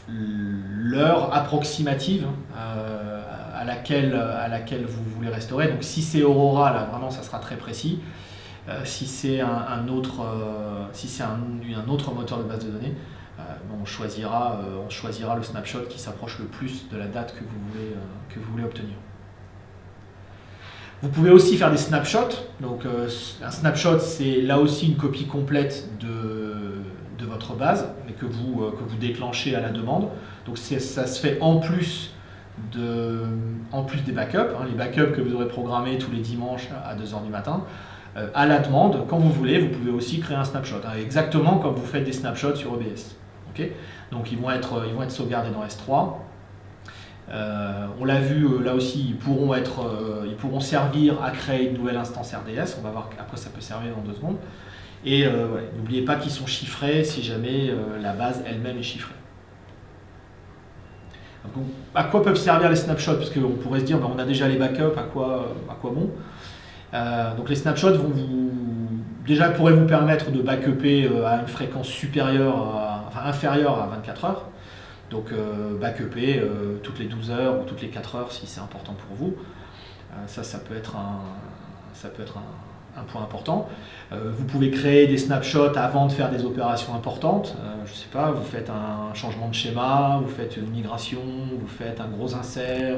l'heure approximative à laquelle vous voulez restaurer. Donc si c'est Aurora, là vraiment ça sera très précis. Si c'est un autre moteur de base de données, on choisira le snapshot qui s'approche le plus de la date que vous voulez obtenir. Vous pouvez aussi faire des snapshots. Donc, un snapshot, c'est là aussi une copie complète de votre base, mais que vous déclenchez à la demande. Donc, ça se fait en plus des backups. Hein, les backups que vous aurez programmés tous les dimanches à 2h du matin. À la demande, quand vous voulez, vous pouvez aussi créer un snapshot. Hein, exactement comme vous faites des snapshots sur EBS. Okay, donc, ils vont être sauvegardés dans S3. On l'a vu, là aussi, ils pourront servir à créer une nouvelle instance RDS. On va voir à quoi ça peut servir dans 2 secondes. Et n'oubliez pas qu'ils sont chiffrés si jamais la base elle-même est chiffrée. Donc, à quoi peuvent servir les snapshots? Parce qu'on pourrait se dire, on a déjà les backups, à quoi bon? Donc les snapshots pourraient vous permettre de backuper à une fréquence inférieure à 24 heures. Donc backuper toutes les 12 heures ou toutes les 4 heures si c'est important pour vous. Ça peut être un point important. Vous pouvez créer des snapshots avant de faire des opérations importantes. Je ne sais pas, vous faites un changement de schéma, vous faites une migration, vous faites un gros insert.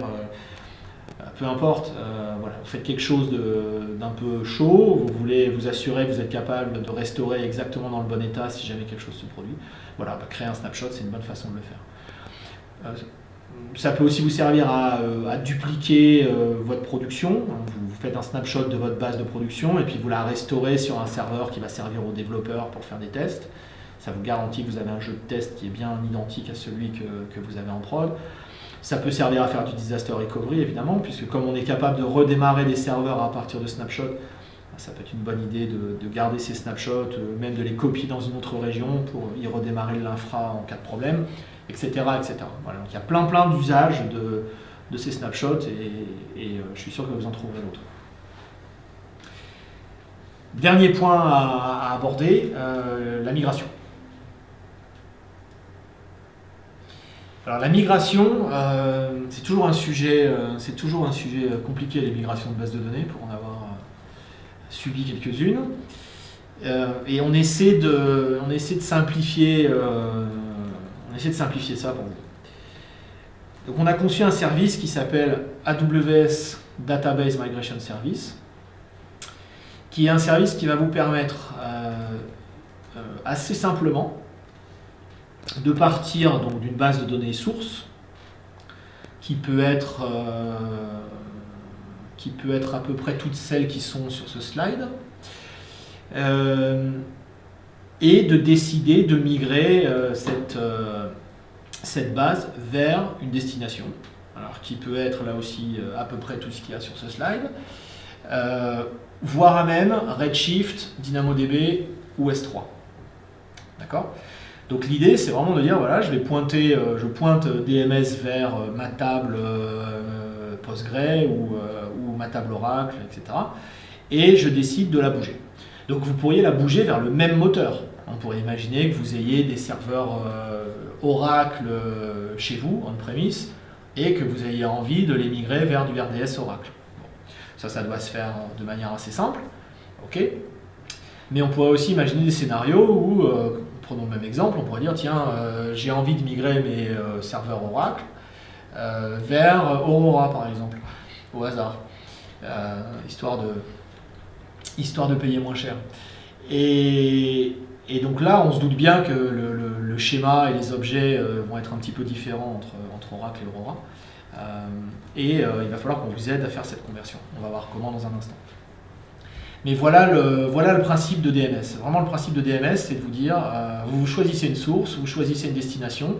peu importe, voilà, vous faites quelque chose d'un peu chaud, vous voulez vous assurer que vous êtes capable de restaurer exactement dans le bon état si jamais quelque chose se produit. Voilà, créer un snapshot, c'est une bonne façon de le faire. Ça peut aussi vous servir à dupliquer votre production. Vous faites un snapshot de votre base de production et puis vous la restaurez sur un serveur qui va servir aux développeurs pour faire des tests. Ça vous garantit que vous avez un jeu de test qui est bien identique à celui que vous avez en prod. Ça peut servir à faire du disaster recovery, évidemment, puisque comme on est capable de redémarrer des serveurs à partir de snapshots, ça peut être une bonne idée de garder ces snapshots, même de les copier dans une autre région pour y redémarrer l'infra en cas de problème, etc. etc. Voilà, donc il y a plein d'usages de ces snapshots et je suis sûr que vous en trouverez d'autres. Dernier point à aborder, la migration. Alors la migration, c'est toujours un sujet compliqué, les migrations de bases de données, pour en avoir subi quelques-unes. Et on essaie de simplifier ça pour vous. Donc on a conçu un service qui s'appelle AWS Database Migration Service, qui est un service qui va vous permettre assez simplement de partir donc d'une base de données source qui peut être à peu près toutes celles qui sont sur ce slide et de décider de migrer cette base vers une destination, alors qui peut être là aussi à peu près tout ce qu'il y a sur ce slide, voire même Redshift, DynamoDB ou S3. D'accord ? Donc l'idée, c'est vraiment de dire, voilà, je pointe DMS vers ma table Postgre ou ma table Oracle, etc. Et je décide de la bouger. Donc vous pourriez la bouger vers le même moteur. On pourrait imaginer que vous ayez des serveurs Oracle chez vous, on-premise, et que vous ayez envie de les migrer vers du RDS Oracle. Bon. Ça doit se faire de manière assez simple. Ok. Mais on pourrait aussi imaginer des scénarios où, prenons le même exemple, on pourrait dire, tiens, j'ai envie de migrer mes serveurs Oracle vers Aurora, par exemple, au hasard, histoire de payer moins cher. Et donc là, on se doute bien que le schéma et les objets vont être un petit peu différents entre Oracle et Aurora. Il va falloir qu'on vous aide à faire cette conversion. On va voir comment dans un instant. Mais voilà le principe de DMS. Vraiment, le principe de DMS, c'est de vous dire, vous choisissez une source, vous choisissez une destination.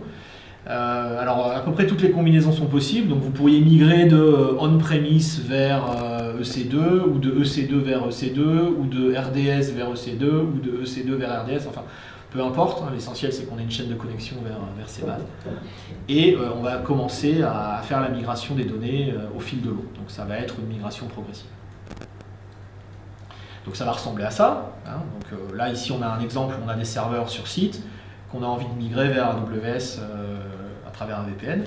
Alors, à peu près toutes les combinaisons sont possibles. Donc, vous pourriez migrer de on-premise vers EC2, ou de EC2 vers EC2, ou de RDS vers EC2, ou de EC2 vers RDS. Enfin, peu importe. Hein, l'essentiel, c'est qu'on ait une chaîne de connexion vers ces bases. Et on va commencer à faire la migration des données au fil de l'eau. Donc, ça va être une migration progressive. Donc ça va ressembler à ça. Hein. Donc là, ici, on a un exemple, on a des serveurs sur site qu'on a envie de migrer vers AWS à travers un VPN.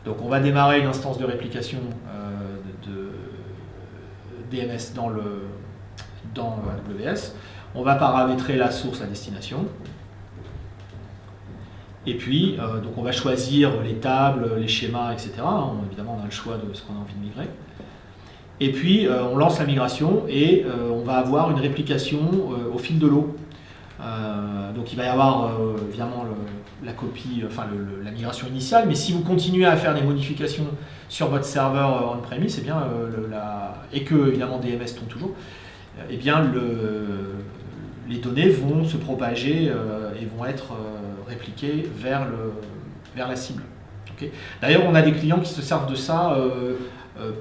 Donc on va démarrer une instance de réplication de DMS dans AWS. On va paramétrer la source, la destination. Et puis, donc on va choisir les tables, les schémas, etc. Évidemment, on a le choix de ce qu'on a envie de migrer. Et puis, on lance la migration et on va avoir une réplication au fil de l'eau. Donc, il va y avoir évidemment la copie, enfin la migration initiale, mais si vous continuez à faire des modifications sur votre serveur on-premise, eh bien, et que évidemment DMS tourne toujours, eh bien, les données vont se propager et vont être répliquées vers la cible. Okay. D'ailleurs, on a des clients qui se servent de ça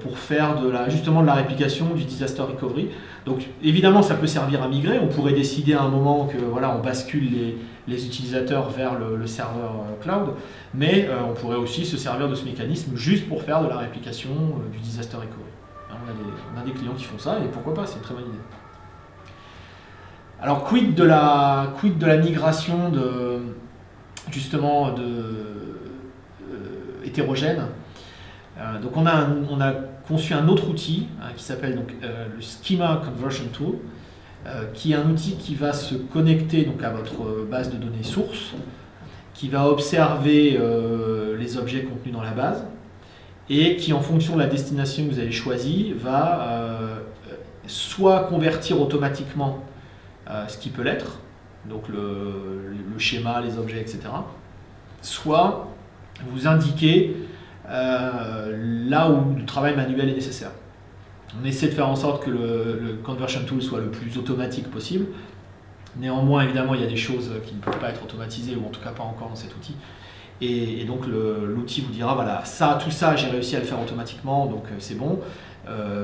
pour faire justement de la réplication du disaster recovery. Donc évidemment, ça peut servir à migrer. On pourrait décider à un moment que voilà, on bascule les utilisateurs vers le serveur cloud, mais on pourrait aussi se servir de ce mécanisme juste pour faire de la réplication du disaster recovery. On a des clients qui font ça et pourquoi pas, c'est une très bonne idée. Alors quid de la migration justement hétérogène. Donc on a conçu un autre outil qui s'appelle donc le Schema Conversion Tool, qui est un outil qui va se connecter donc à votre base de données source, qui va observer les objets contenus dans la base et qui, en fonction de la destination que vous avez choisie, va soit convertir automatiquement ce qui peut l'être, donc le schéma, les objets, etc., soit vous indiquer là où le travail manuel est nécessaire. On essaie de faire en sorte que le conversion tool soit le plus automatique possible. Néanmoins, évidemment, il y a des choses qui ne peuvent pas être automatisées, ou en tout cas pas encore dans cet outil. Et donc l'outil vous dira, voilà, tout ça, j'ai réussi à le faire automatiquement, donc c'est bon.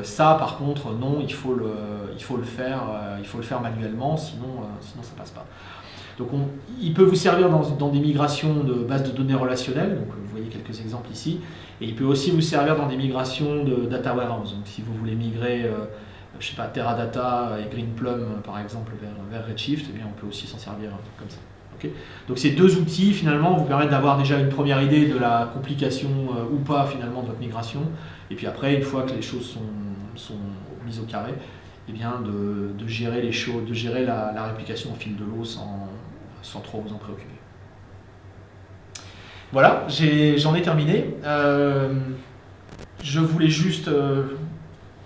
Ça, par contre, non, il faut le faire manuellement, sinon ça ne passe pas. Donc il peut vous servir dans des migrations de bases de données relationnelles, donc vous voyez quelques exemples ici, et il peut aussi vous servir dans des migrations de data warehouse. Donc si vous voulez migrer, je sais pas, Teradata et Greenplum par exemple vers Redshift, eh bien, on peut aussi s'en servir comme ça. Okay. Donc ces deux outils finalement vous permettent d'avoir déjà une première idée de la complication ou pas finalement de votre migration, et puis après, une fois que les choses sont mises au carré, eh bien, de gérer les choses, de gérer la réplication au fil de l'eau sans trop vous en préoccuper. Voilà, j'en ai terminé. Je voulais juste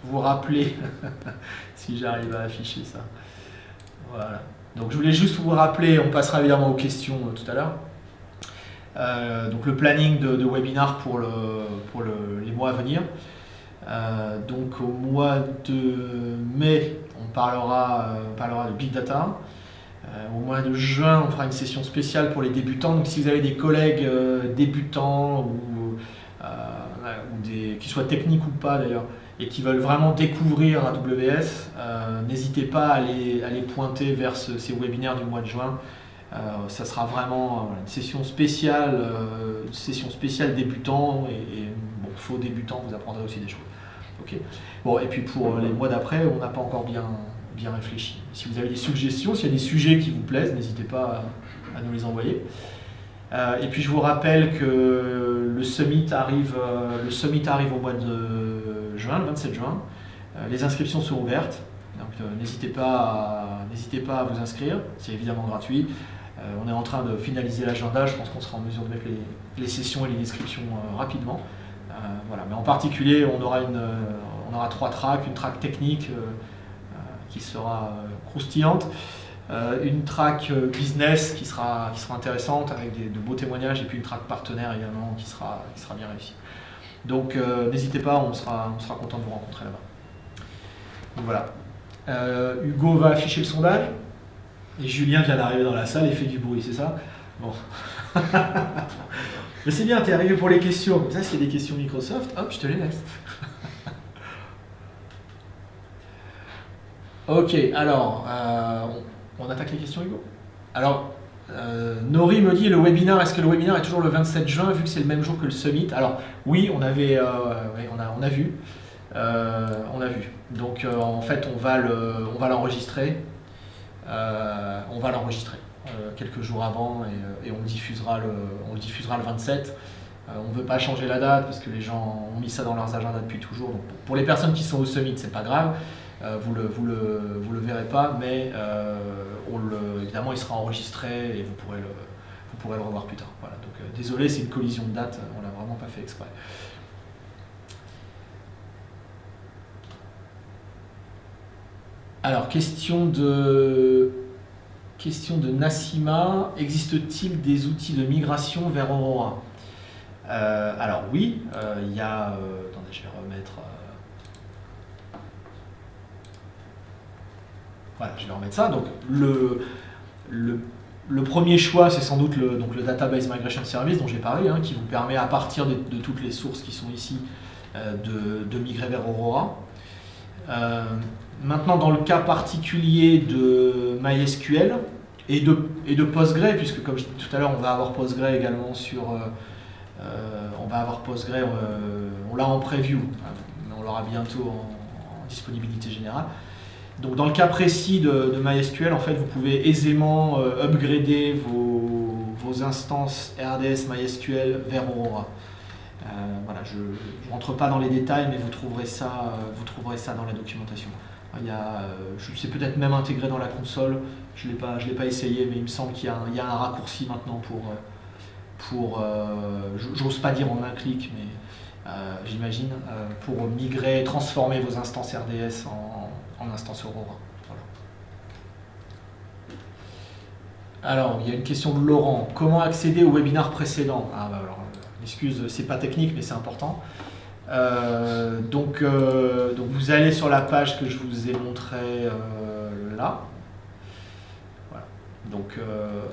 vous rappeler, si j'arrive à afficher ça. Voilà. Donc je voulais juste vous rappeler, on passera évidemment aux questions tout à l'heure. Donc le planning de webinar pour les mois à venir. Donc au mois de mai, on parlera de Big Data. Au mois de juin, on fera une session spéciale pour les débutants. Donc si vous avez des collègues débutants ou qui soient techniques ou pas d'ailleurs, et qui veulent vraiment découvrir AWS, n'hésitez pas à les pointer vers ces webinaires du mois de juin. Ça sera vraiment une session spéciale débutant, et bon, faux débutant, vous apprendrez aussi des choses. Okay. Bon, et puis pour les mois d'après, on n'a pas encore bien réfléchi. Si vous avez des suggestions, s'il y a des sujets qui vous plaisent, n'hésitez pas à nous les envoyer. Et puis je vous rappelle que le summit arrive au mois de juin, le 27 juin. Les inscriptions sont ouvertes, donc n'hésitez pas à vous inscrire, c'est évidemment gratuit. On est en train de finaliser l'agenda, je pense qu'on sera en mesure de mettre les sessions et les descriptions rapidement. Voilà. Mais en particulier, on aura 3 tracks, une track technique qui sera croustillante, une track business qui sera intéressante avec de beaux témoignages, et puis une track partenaire également qui sera bien réussie. Donc n'hésitez pas, on sera content de vous rencontrer là-bas. Donc voilà. Hugo va afficher le sondage. Et Julien vient d'arriver dans la salle et fait du bruit, c'est ça? Bon. Mais c'est bien, t'es arrivé pour les questions. Comme ça, s'il y a des questions Microsoft, hop, je te les laisse. Ok, alors, on attaque les questions, Hugo? Alors, Nori me dit, est-ce que le webinaire est toujours le 27 juin, vu que c'est le même jour que le summit? Alors, oui, on a vu. Donc, en fait, on va l'enregistrer. Quelques jours avant, et on le diffusera le 27. On ne veut pas changer la date parce que les gens ont mis ça dans leurs agendas depuis toujours. Donc pour les personnes qui sont au summit, c'est pas grave, vous le verrez pas, mais évidemment il sera enregistré et vous pourrez le revoir plus tard. Voilà. Donc désolé, c'est une collision de date, on l'a vraiment pas fait exprès. Alors, question de Nassima, existe-t-il des outils de migration vers Aurora? Alors oui, il y a... attendez, je vais remettre... Voilà, je vais remettre ça. Donc, le premier choix, c'est sans doute le Database Migration Service dont j'ai parlé, qui vous permet, à partir de toutes les sources qui sont ici, de migrer vers Aurora. Maintenant, dans le cas particulier de MySQL et de Postgre, puisque comme je disais tout à l'heure, on va avoir Postgre également on l'a en preview, mais on l'aura bientôt en disponibilité générale. Donc dans le cas précis de MySQL, en fait, vous pouvez aisément upgrader vos instances RDS MySQL vers Aurora. Voilà, je ne rentre pas dans les détails, mais vous trouverez ça dans la documentation. C'est peut-être même intégré dans la console, je l'ai pas essayé, mais il me semble qu'il y a un raccourci maintenant pour j'ose pas dire en un clic, j'imagine, pour migrer, transformer vos instances RDS en instances Aurora. Voilà. Alors, il y a une question de Laurent. Comment accéder au webinaire précédent? Alors, excuse, c'est pas technique, mais c'est important. Donc, vous allez sur la page que je vous ai montrée là. Voilà. Donc,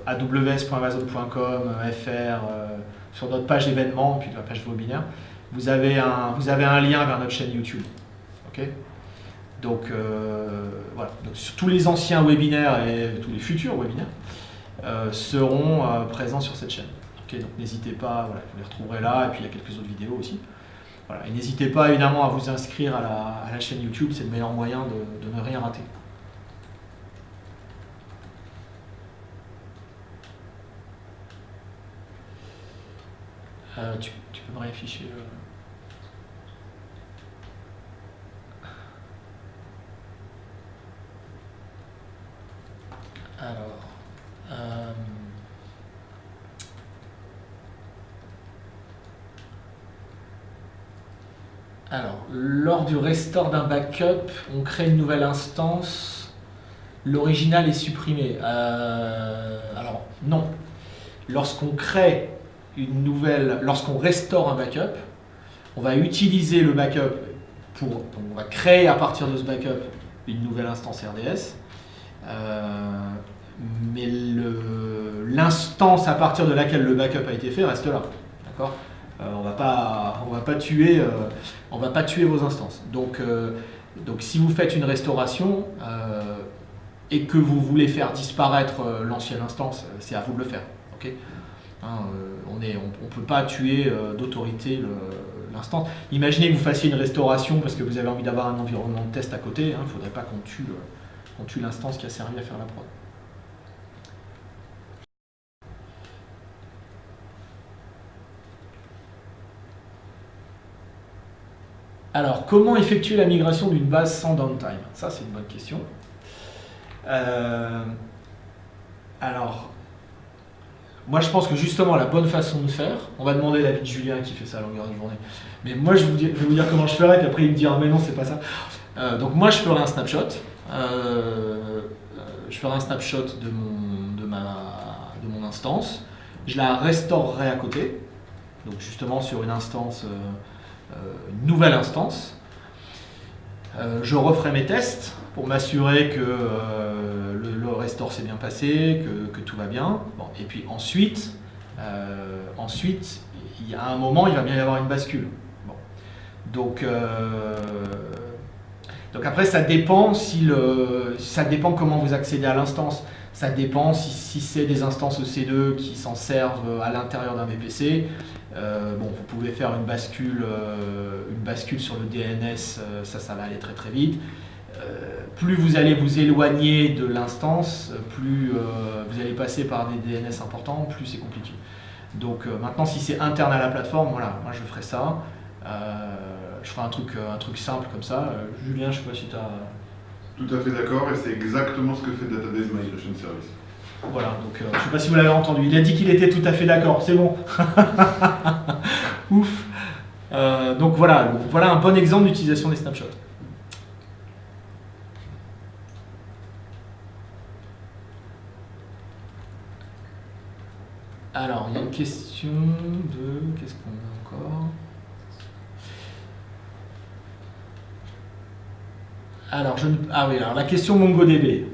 aws.amazon.com/fr sur notre page événements, puis la page webinaire. Vous avez un lien vers notre chaîne YouTube. Okay, donc, voilà. Donc, sur tous les anciens webinaires et tous les futurs webinaires seront présents sur cette chaîne. Okay, donc n'hésitez pas, voilà, vous les retrouverez là, et puis il y a quelques autres vidéos aussi. Voilà, et n'hésitez pas évidemment à vous inscrire à la chaîne YouTube, c'est le meilleur moyen de ne rien rater. Tu peux me réafficher le... Alors, lors du restore d'un backup, on crée une nouvelle instance, l'original est supprimé. Alors, non. Lorsqu'on crée une nouvelle, lorsqu'on restaure un backup, on va utiliser le backup on va créer à partir de ce backup une nouvelle instance RDS. Mais l'instance à partir de laquelle le backup a été fait reste là, d'accord ? On va pas tuer vos instances. Donc si vous faites une restauration et que vous voulez faire disparaître l'ancienne instance, c'est à vous de le faire. Okay, on ne peut pas tuer d'autorité l'instance. Imaginez que vous fassiez une restauration parce que vous avez envie d'avoir un environnement de test à côté. Il ne faudrait pas qu'on tue l'instance qui a servi à faire la prod. Alors, comment effectuer la migration d'une base sans downtime? Ça, c'est une bonne question. Alors, moi, je pense que justement, la bonne façon de faire, on va demander l'avis de Julien qui fait ça à longueur de journée, mais moi, je vais vous dire comment je ferai, puis après, il me dira, mais non, c'est pas ça. Donc, moi, je ferai un snapshot. Je ferai un snapshot de mon instance. Je la restaurerai à côté, donc justement sur une instance... une nouvelle instance. Je referai mes tests pour m'assurer que le restore s'est bien passé, que tout va bien. Bon, et puis ensuite, il y a un moment, il va bien y avoir une bascule. Bon. Donc après, ça dépend comment vous accédez à l'instance. Ça dépend si c'est des instances EC2 qui s'en servent à l'intérieur d'un VPC. Vous pouvez faire une bascule sur le DNS, ça va aller très très vite. Plus vous allez vous éloigner de l'instance, plus vous allez passer par des DNS importants, plus c'est compliqué. Donc maintenant, si c'est interne à la plateforme, voilà, moi je ferai ça. Je ferai un truc simple comme ça. Julien, je ne sais pas si tu as... Tout à fait d'accord, et c'est exactement ce que fait Database Migration Service. Voilà, donc je ne sais pas si vous l'avez entendu. Il a dit qu'il était tout à fait d'accord, c'est bon. Ouf. Donc voilà un bon exemple d'utilisation des snapshots. Alors, il y a une question de... Qu'est-ce qu'on a encore ? Alors, la question MongoDB.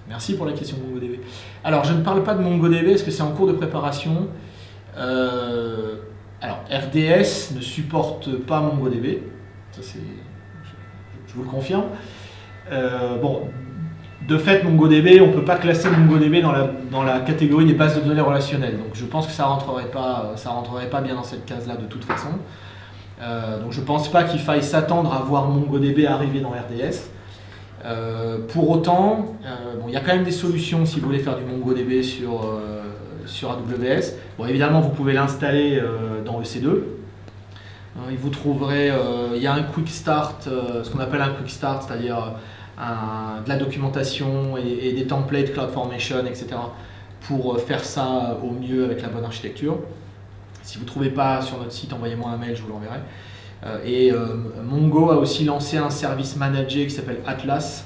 Merci pour la question MongoDB. Alors, je ne parle pas de MongoDB parce que c'est en cours de préparation. Alors, RDS ne supporte pas MongoDB. Ça, je vous le confirme. De fait, MongoDB, on ne peut pas classer MongoDB dans la catégorie des bases de données relationnelles. Donc, je pense que ça rentrerait pas bien dans cette case-là de toute façon. Donc je ne pense pas qu'il faille s'attendre à voir MongoDB arriver dans RDS. Pour autant, il y a quand même des solutions si vous voulez faire du MongoDB sur AWS. Bon, évidemment, vous pouvez l'installer dans EC2. Vous trouverez, il y a un quick start, ce qu'on appelle un quick start, c'est-à-dire de la documentation et des templates, CloudFormation, etc. pour faire ça au mieux avec la bonne architecture. Si vous ne trouvez pas sur notre site, envoyez-moi un mail, je vous l'enverrai. Et Mongo a aussi lancé un service managé qui s'appelle Atlas,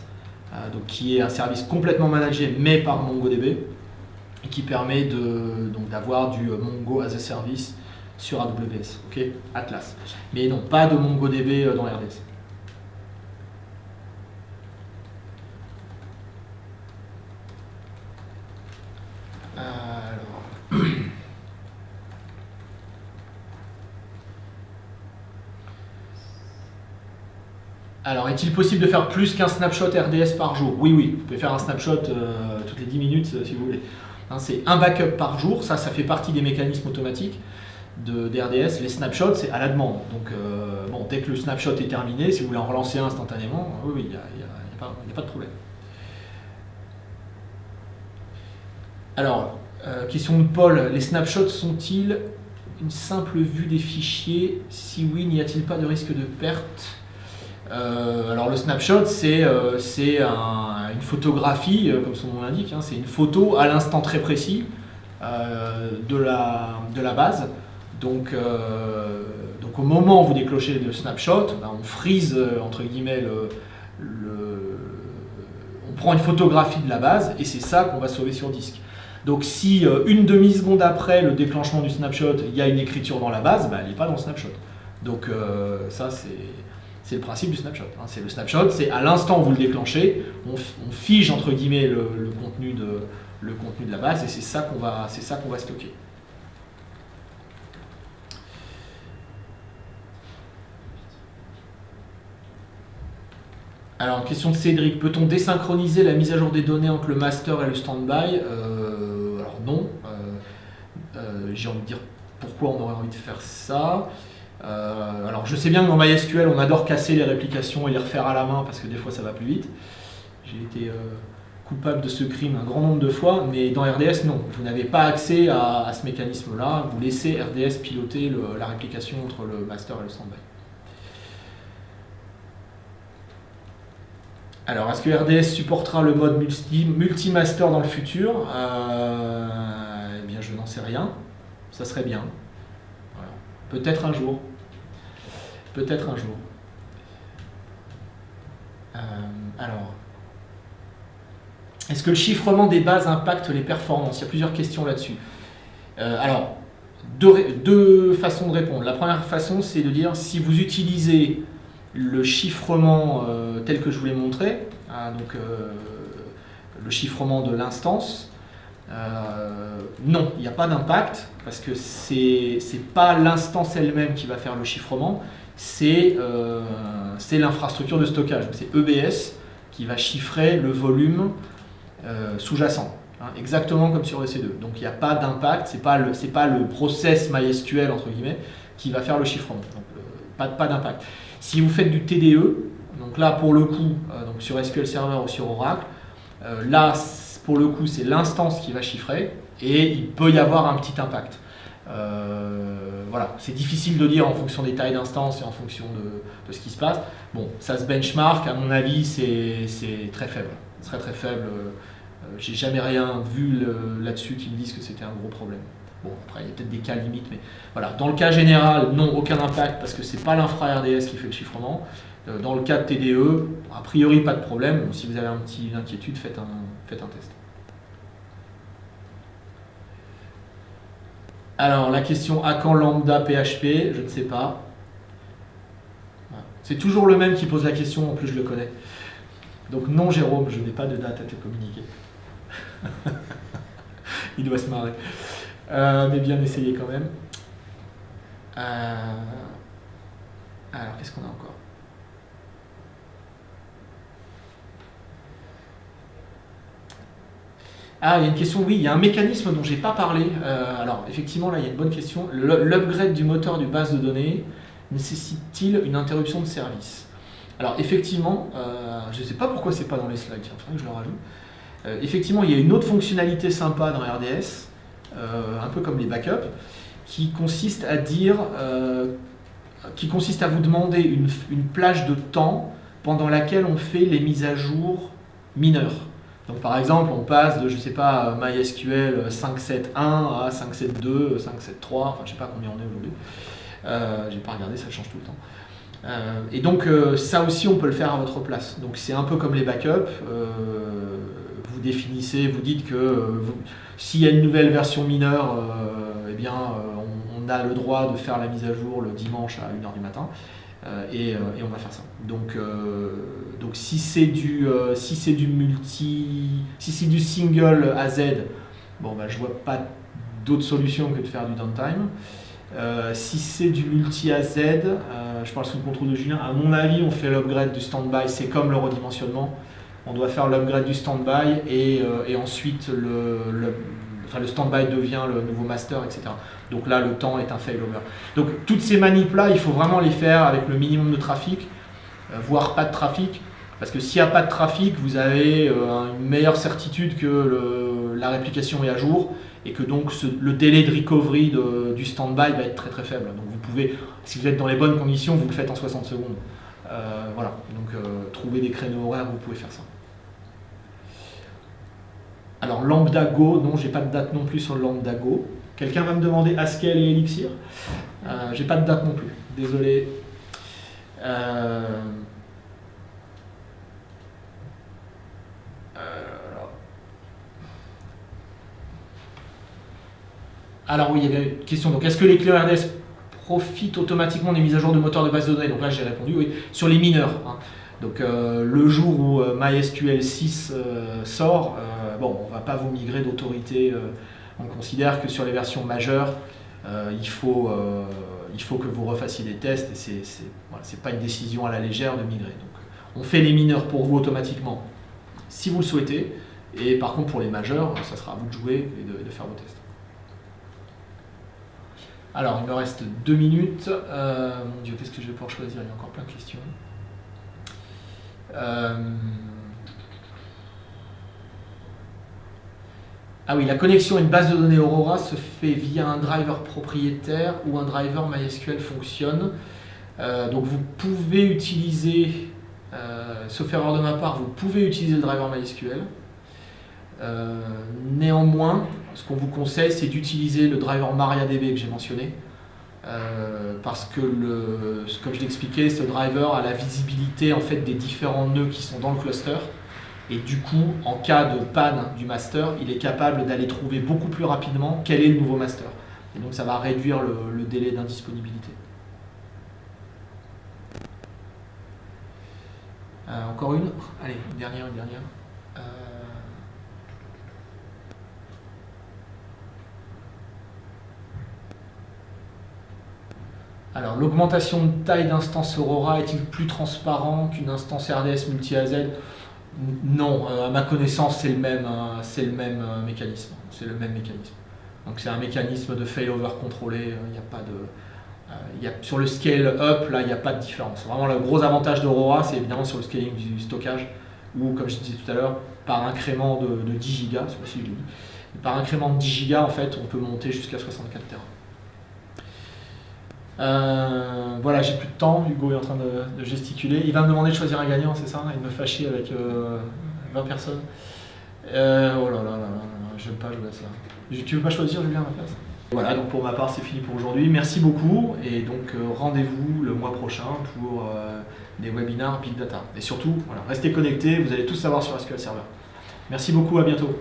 donc qui est un service complètement managé mais par MongoDB et qui permet d'avoir du Mongo as a service sur AWS, ok, Atlas. Mais non, pas de MongoDB dans RDS. Alors, est-il possible de faire plus qu'un snapshot RDS par jour? Oui, oui, vous pouvez faire un snapshot toutes les 10 minutes si vous voulez. Hein, c'est un backup par jour, ça fait partie des mécanismes automatiques des RDS. Les snapshots, c'est à la demande. Donc, bon, dès que le snapshot est terminé, si vous voulez en relancer un instantanément, oui, il n'y a pas de problème. Alors, question de Paul, les snapshots sont-ils une simple vue des fichiers? Si oui, n'y a-t-il pas de risque de perte? Alors le snapshot, c'est une photographie, comme son nom l'indique, hein, c'est une photo à l'instant très précis de la base. Donc au moment où vous déclenchez le snapshot, on freeze, entre guillemets, on prend une photographie de la base et c'est ça qu'on va sauver sur disque. Donc si une demi-seconde après le déclenchement du snapshot, il y a une écriture dans la base, elle n'est pas dans le snapshot. Donc ça, c'est le principe du snapshot. Hein. C'est le snapshot, c'est à l'instant où vous le déclenchez, on fige entre guillemets le contenu de la base et c'est ça qu'on va stocker. Alors, question de Cédric, peut-on désynchroniser la mise à jour des données entre le master et le standby? Alors non. J'ai envie de dire pourquoi on aurait envie de faire ça. Alors je sais bien que dans MySQL on adore casser les réplications et les refaire à la main parce que des fois ça va plus vite. J'ai été coupable de ce crime un grand nombre de fois, mais dans RDS non, vous n'avez pas accès à ce mécanisme là, vous laissez RDS piloter la réplication entre le master et le standby. Alors est-ce que RDS supportera le mode multi-master dans le futur? Eh bien je n'en sais rien, ça serait bien. Voilà. Peut-être un jour. Peut-être un jour. Alors, est-ce que le chiffrement des bases impacte les performances? Il y a plusieurs questions là-dessus. Alors, deux façons de répondre. La première façon, c'est de dire si vous utilisez le chiffrement tel que je vous l'ai montré, hein, donc le chiffrement de l'instance, non, il n'y a pas d'impact parce que c'est pas l'instance elle-même qui va faire le chiffrement, c'est l'infrastructure de stockage, c'est EBS qui va chiffrer le volume sous-jacent, hein, exactement comme sur EC2. Donc il n'y a pas d'impact, c'est pas le process MySQL entre guillemets qui va faire le chiffrement, donc pas d'impact. Si vous faites du TDE, donc là pour le coup, donc sur SQL Server ou sur Oracle, là pour le coup c'est l'instance qui va chiffrer et il peut y avoir un petit impact. Voilà, c'est difficile de dire en fonction des tailles d'instance et en fonction de ce qui se passe. Bon, ça se benchmark, à mon avis, c'est très faible. Très très faible. J'ai jamais rien vu là-dessus qui me dise que c'était un gros problème. Bon, après, il y a peut-être des cas limites, mais voilà. Dans le cas général, non, aucun impact parce que c'est pas l'infra RDS qui fait le chiffrement. Dans le cas de TDE, a priori, pas de problème. Si vous avez une inquiétude, faites un test. Alors, la question à quand lambda PHP, je ne sais pas. C'est toujours le même qui pose la question, en plus je le connais. Donc non Jérôme, je n'ai pas de date à te communiquer. Il doit se marrer. Mais bien essayé quand même. Alors, qu'est-ce qu'on a encore ? Ah, il y a une question, oui, il y a un mécanisme dont je n'ai pas parlé. Alors, effectivement, là, il y a une bonne question. L'upgrade du moteur du base de données nécessite-t-il une interruption de service? Alors, effectivement, je ne sais pas pourquoi c'est pas dans les slides, il faudrait que je le rajoute. Effectivement, il y a une autre fonctionnalité sympa dans RDS, un peu comme les backups, qui consiste à vous demander une plage de temps pendant laquelle on fait les mises à jour mineures. Donc par exemple, on passe de, je sais pas, MySQL 5.7.1 à 5.7.2, 5.7.3, enfin je sais pas combien on est aujourd'hui. J'ai pas regardé, ça change tout le temps. Et donc ça aussi on peut le faire à votre place. Donc c'est un peu comme les backups. Vous définissez, vous dites que s'il y a une nouvelle version mineure, eh bien on a le droit de faire la mise à jour le dimanche à 1h du matin. Et on va faire ça. Donc si c'est du single à Z, bon bah je vois pas d'autre solution que de faire du downtime. Si c'est du multi à Z, je parle sous le contrôle de Julien, à mon avis on fait l'upgrade du standby, c'est comme le redimensionnement, on doit faire l'upgrade du standby et ensuite le standby devient le nouveau master, etc. Donc là, le temps est un failover. Donc toutes ces manips-là, il faut vraiment les faire avec le minimum de trafic, voire pas de trafic. Parce que s'il n'y a pas de trafic, vous avez une meilleure certitude que la réplication est à jour et que donc le délai de recovery du standby va être très très faible. Donc vous pouvez, si vous êtes dans les bonnes conditions, vous le faites en 60 secondes. Voilà, donc trouver des créneaux horaires, vous pouvez faire ça. Alors Lambda Go, non, j'ai pas de date non plus sur le Lambda Go. Quelqu'un va me demander Haskell et Elixir. J'ai pas de date non plus, désolé. Alors oui, il y avait une question. Donc est-ce que les clients RDS profitent automatiquement des mises à jour de moteurs de base de données? Donc là j'ai répondu oui. Sur les mineurs. Hein. Donc le jour où MySQL 6 sort, bon, on ne va pas vous migrer d'autorité. On considère que sur les versions majeures, il faut que vous refassiez des tests et c'est pas une décision à la légère de migrer. Donc, on fait les mineurs pour vous automatiquement si vous le souhaitez, et par contre pour les majeurs, ça sera à vous de jouer et de faire vos tests. Alors, il me reste 2 minutes. Mon Dieu, qu'est-ce que je vais pouvoir choisir? Il y a encore plein de questions. Ah oui, la connexion à une base de données Aurora se fait via un driver propriétaire ou un driver MySQL fonctionne. Donc vous pouvez utiliser, sauf erreur de ma part, vous pouvez utiliser le driver MySQL. Néanmoins, ce qu'on vous conseille, c'est d'utiliser le driver MariaDB que j'ai mentionné. Parce que, comme je l'expliquais, ce driver a la visibilité en fait, des différents nœuds qui sont dans le cluster. Et du coup, en cas de panne du master, il est capable d'aller trouver beaucoup plus rapidement quel est le nouveau master. Et donc ça va réduire le délai d'indisponibilité. Encore une? Allez, une dernière. Alors, l'augmentation de taille d'instance Aurora est-il plus transparent qu'une instance RDS multi-AZ? Non, à ma connaissance, c'est le même mécanisme. C'est le même mécanisme. Donc c'est un mécanisme de failover contrôlé. Il n'y a pas de, sur le scale up, là, il n'y a pas de différence. Vraiment, le gros avantage d'Aurora, c'est évidemment sur le scaling du stockage, où, comme je disais tout à l'heure, par incrément de 10 gigas, c'est possible, par incrément de 10 gigas, en fait, on peut monter jusqu'à 64 Tera. Voilà, j'ai plus de temps, Hugo est en train de gesticuler. Il va me demander de choisir un gagnant, c'est ça? Il me fâchait avec 20 personnes. Oh là là, j'aime pas jouer à ça. Tu veux pas choisir, Julien, à ma place? Voilà, donc pour ma part, c'est fini pour aujourd'hui. Merci beaucoup et donc rendez-vous le mois prochain pour des webinars Big Data. Et surtout, voilà, restez connectés, vous allez tout savoir sur SQL Server. Merci beaucoup, à bientôt.